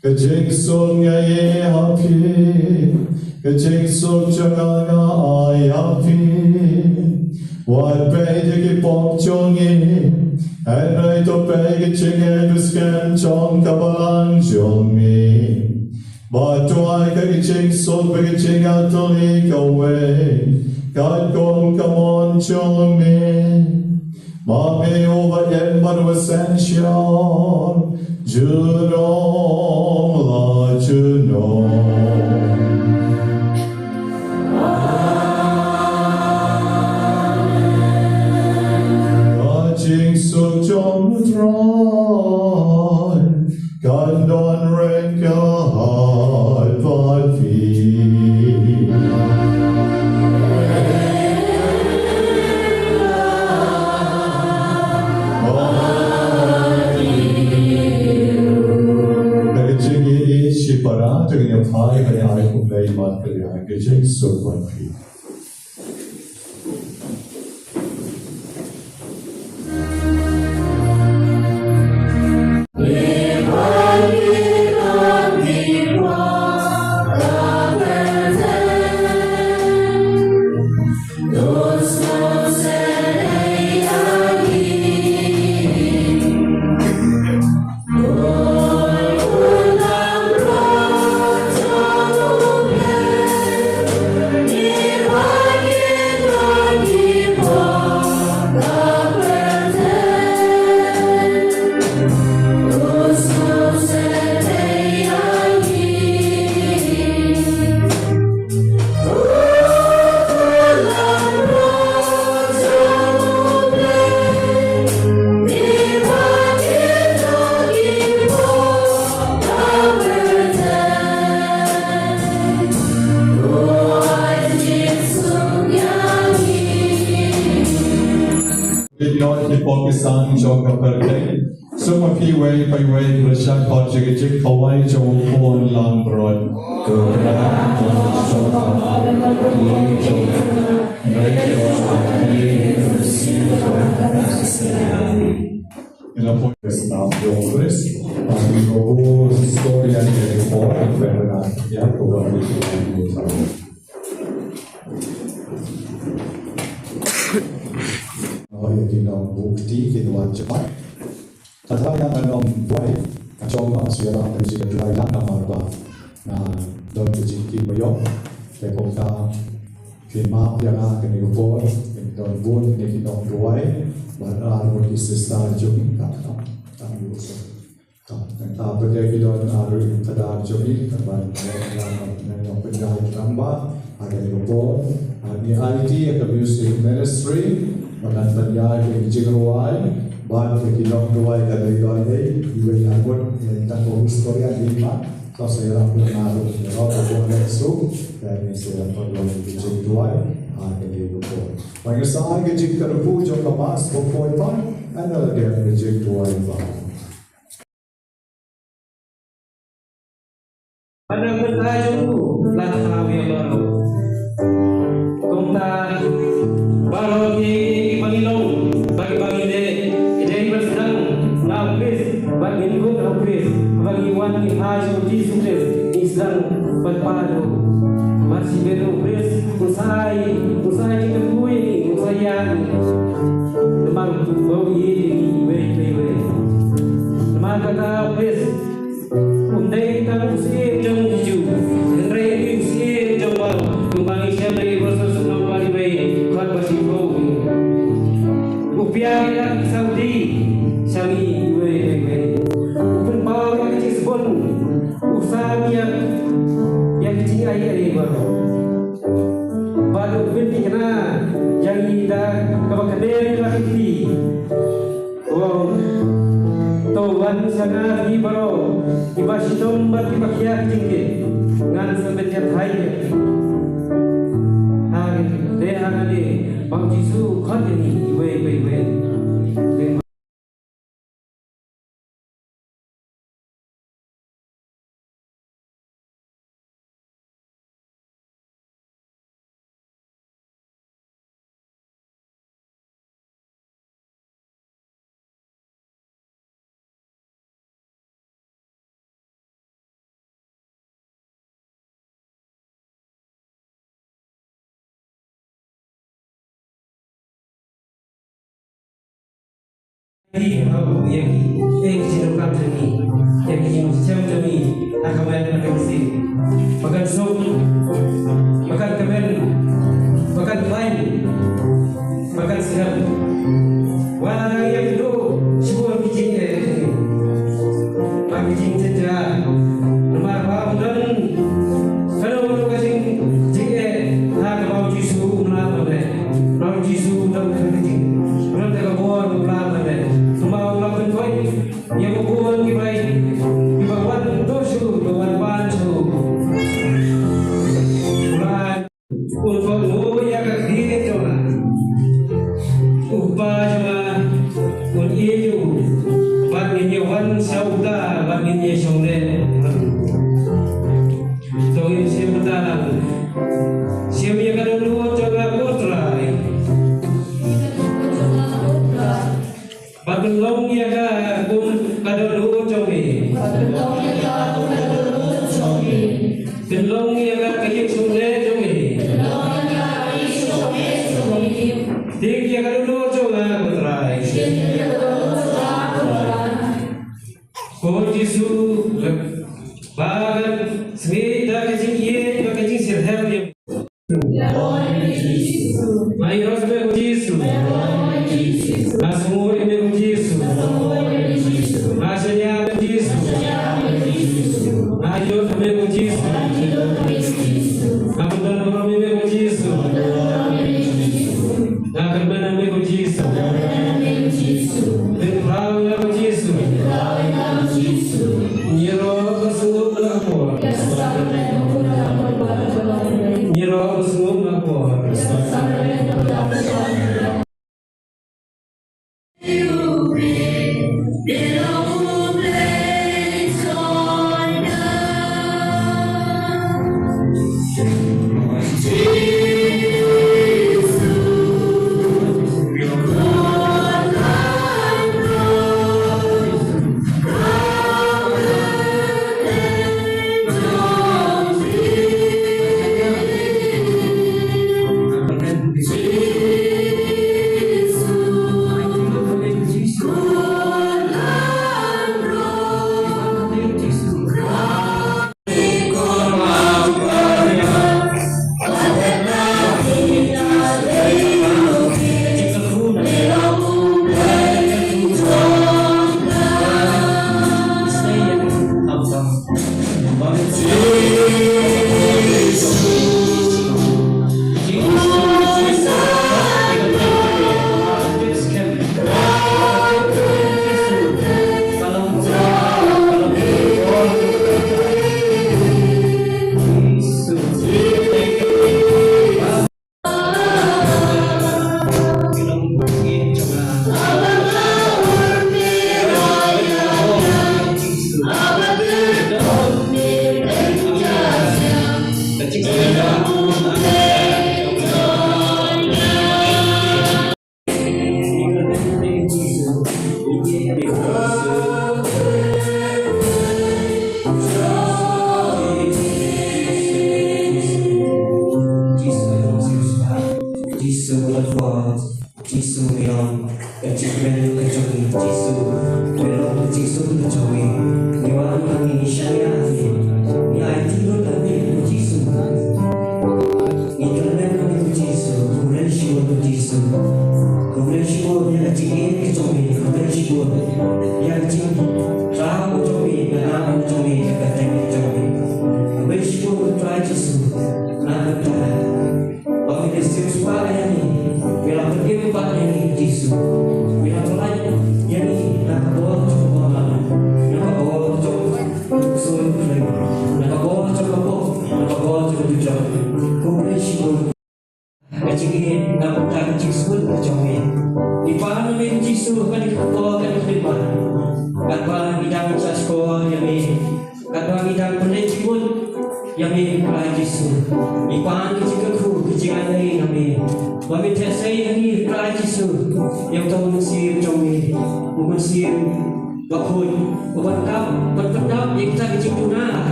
A: Kajing sun ngaye hapi, kajing
C: suk changa ayapi wat beide ki pok chongi and right to pege chinge biskan chong kabalang chongi but to I ka ching so bege ching atoli kawe God come on chongi ma me over yen baru essential junom la junom Jing suk trong tron kan don ren ka hat pat vi Jing i shipara jing phai ka ai kum lei mat ka ai ke jing suk pat vi Pakistan jogga perke semua piwai piwai bersyak parjik jik kawai jauh pon lang berod Ila podcast nam jogres tapi kau story yang dari kau benar ya kau beri Yang bukti kinuan cepat. Tetapi yang buat kacau masih ada dari segi dua yang nama nah don kecil bayok tepokta firma yang akan diubah don bun ini don dua mana arun istisna jumlah tak usah tak berdaya don arun kadar jumlah terbang yang penjahit tambah ada diubah ini IT atau music ministry Makan penjahit yang jengruai, bahan kekilong ruai dari doai, juga nyambut tentang historia lima. So saya rapi naruh, kalau aku nexu, dan saya perlu jengruai, ada di buku. Bagi saya kejeng kerbu jauh mas, buku itu, anda dia jengruai bahan.
D: Ada bertajuk latar yang baru. Kongta baru di Bangilong, bagi Bangile, ini bersedang lapis, bagi ibu lapis, bagi wanita haji Yesus Islam berpadu, masih berupis, usai ketui, usayan, tempat bau ini, wei, tempat kata lapis, undai kita usir jam 7, hari usir jam 8, kembali siapa versus nombor bayi, kuat bersifat. Upiah yang Saudi, Sami, Upun bawah yang kecil pun, usaha yang kecil air baru. Baru upun kena yang ida kebakaran lagi. Wow, Tuhan sangat di baru, iba sitom berkibakiat tinggi, ngan sebenarnya Thai. Hari hari Bang Jisu khat ni wei Di aku yang jenuh kami, yang jenuh siapa kami, akan makan kami makan sup, makan kemen, makan lain, makan siap. Walau yang itu semua bijing bijing saja. Nomor apa dan kalau kasih jing nak mau jisu nak boleh, mau jisu tak kerjing, orang tak boleh nak boleh. Mau lakukan koi, yang membuat kita dibawa dosu, bawa bantu. Mulai untuk yang kiri tu lah, upah cuma uniu, baginya wan sauda, baginya sonde. So ini siapa tahu, siapa yang kada dulu coba kontrai. Bagelong ya ka kun kadulu cobi. Gelong ya ka kayak sunde cobi. Dik ya kadulu coba kontrai. Ko Jisu bagan semita kecing ye kecing sirhel ye. Mai ros me Jisu. Nasmur me Jisu. Nasanya me Jisu. Ayot me Jisu. Amundan me Jisu. Nakarmana me Jisu. Ben rao me Jisu. Nyiro basungum lakor. Nyiro basungum lakor.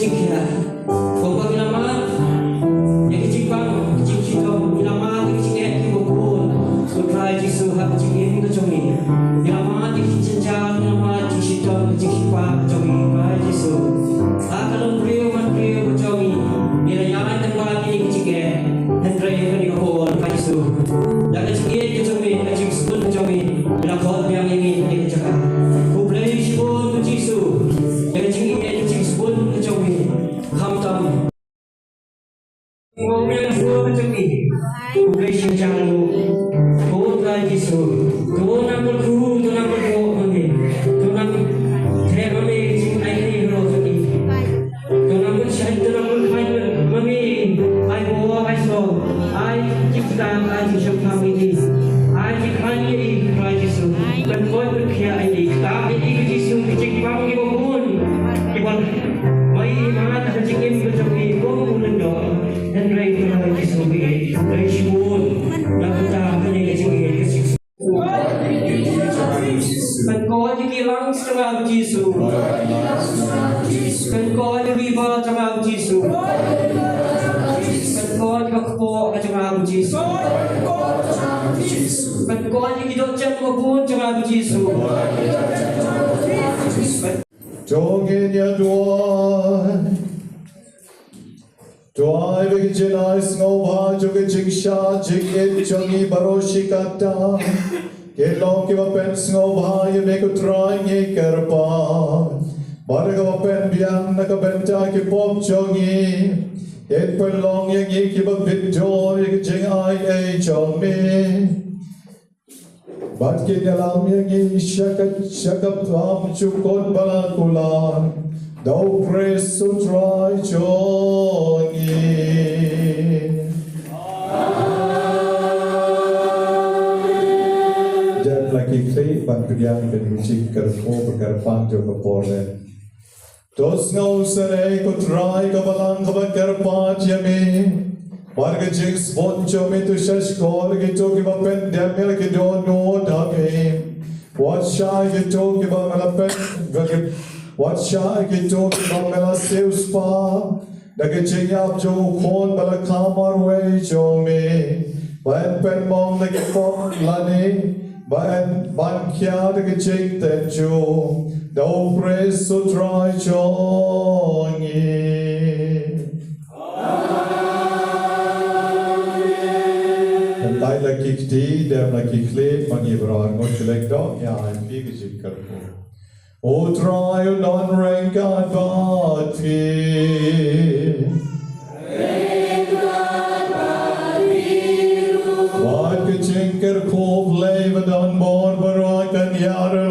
D: keciknya. Kau bagi nama yang kecipang kecik itu nama keciknya kita pun berkait Yesus hak kecikin kecumi. Nama kecincang nama kecitong kecipang kecumi berkait Yesus. Akan beliau kecumi. Bila yang tempat ini keciknya hendrai kini kau berkait Yesus. Dan kecikin kecumi kecik pun kecumi. Bila kau yang ini kecikah. Kau beli pun kecik Yesus. Dan kecik pun kecumi. Hamtam. Ngomong yang semua macam ni. Bukan sincang lu. Kau tak kisah. Kau nak berguru, kau nak berdoa mami. Kau nak terima mami cing air roh mami. Kau nak bersyai, kau nak berkain mami. Ai bawa ai so. Ai cipta ai cipta kami ni. Ai cipta ini Tuhan Yesus. Dan kau berkaya ini. Tapi ini Yesus kecik bang ibu pun. Ibu mai mana tak cikin macam ni. Kau mulai doa. Dan mereka Tuhan Yesus beri pun dan kita punya kecil. Dan kau jadi lang setengah Yesus. Dan kau jadi riba setengah Yesus. Dan kau jadi kepok setengah Yesus. Dan kau jadi docen pun setengah Yesus.
B: Jongin ya Tuhan. Tuai bagi jenis ngobha juga jingsha jingit jongi baroshi kata kelong ki bapen ngobha ye meko trying ye karpa barga bapen biang naka benta ki pop jongi et pelong ye ki bapit jo ye jing ai ai chomi bat ki dalam ye shakat pam chukon balakulan Thou praise to try jongi. Jab lagi kli bantuan penucik kerpo berkerpan jo kepolen. Tos ngau sere ko try kabalang kabakerpan jami. Warga jing spot jo me tu shashkor gitu kiba pen demel ki do no dame. What shy gitu kiba melapen What shall I do about Mela Seus Pa? Nagajing up Joe Corn Balacamar way, Joe me. Ban Pen Mom the Gipon Lani, Ban Bankia the Gajing that Joe. No praise so dry, Johnny. And I like it, them like it, clay, money, bra, not like dog, yeah, I'm big as you can. O trial non-rank advati. Wat kecingker kov leven dan borberak en jaren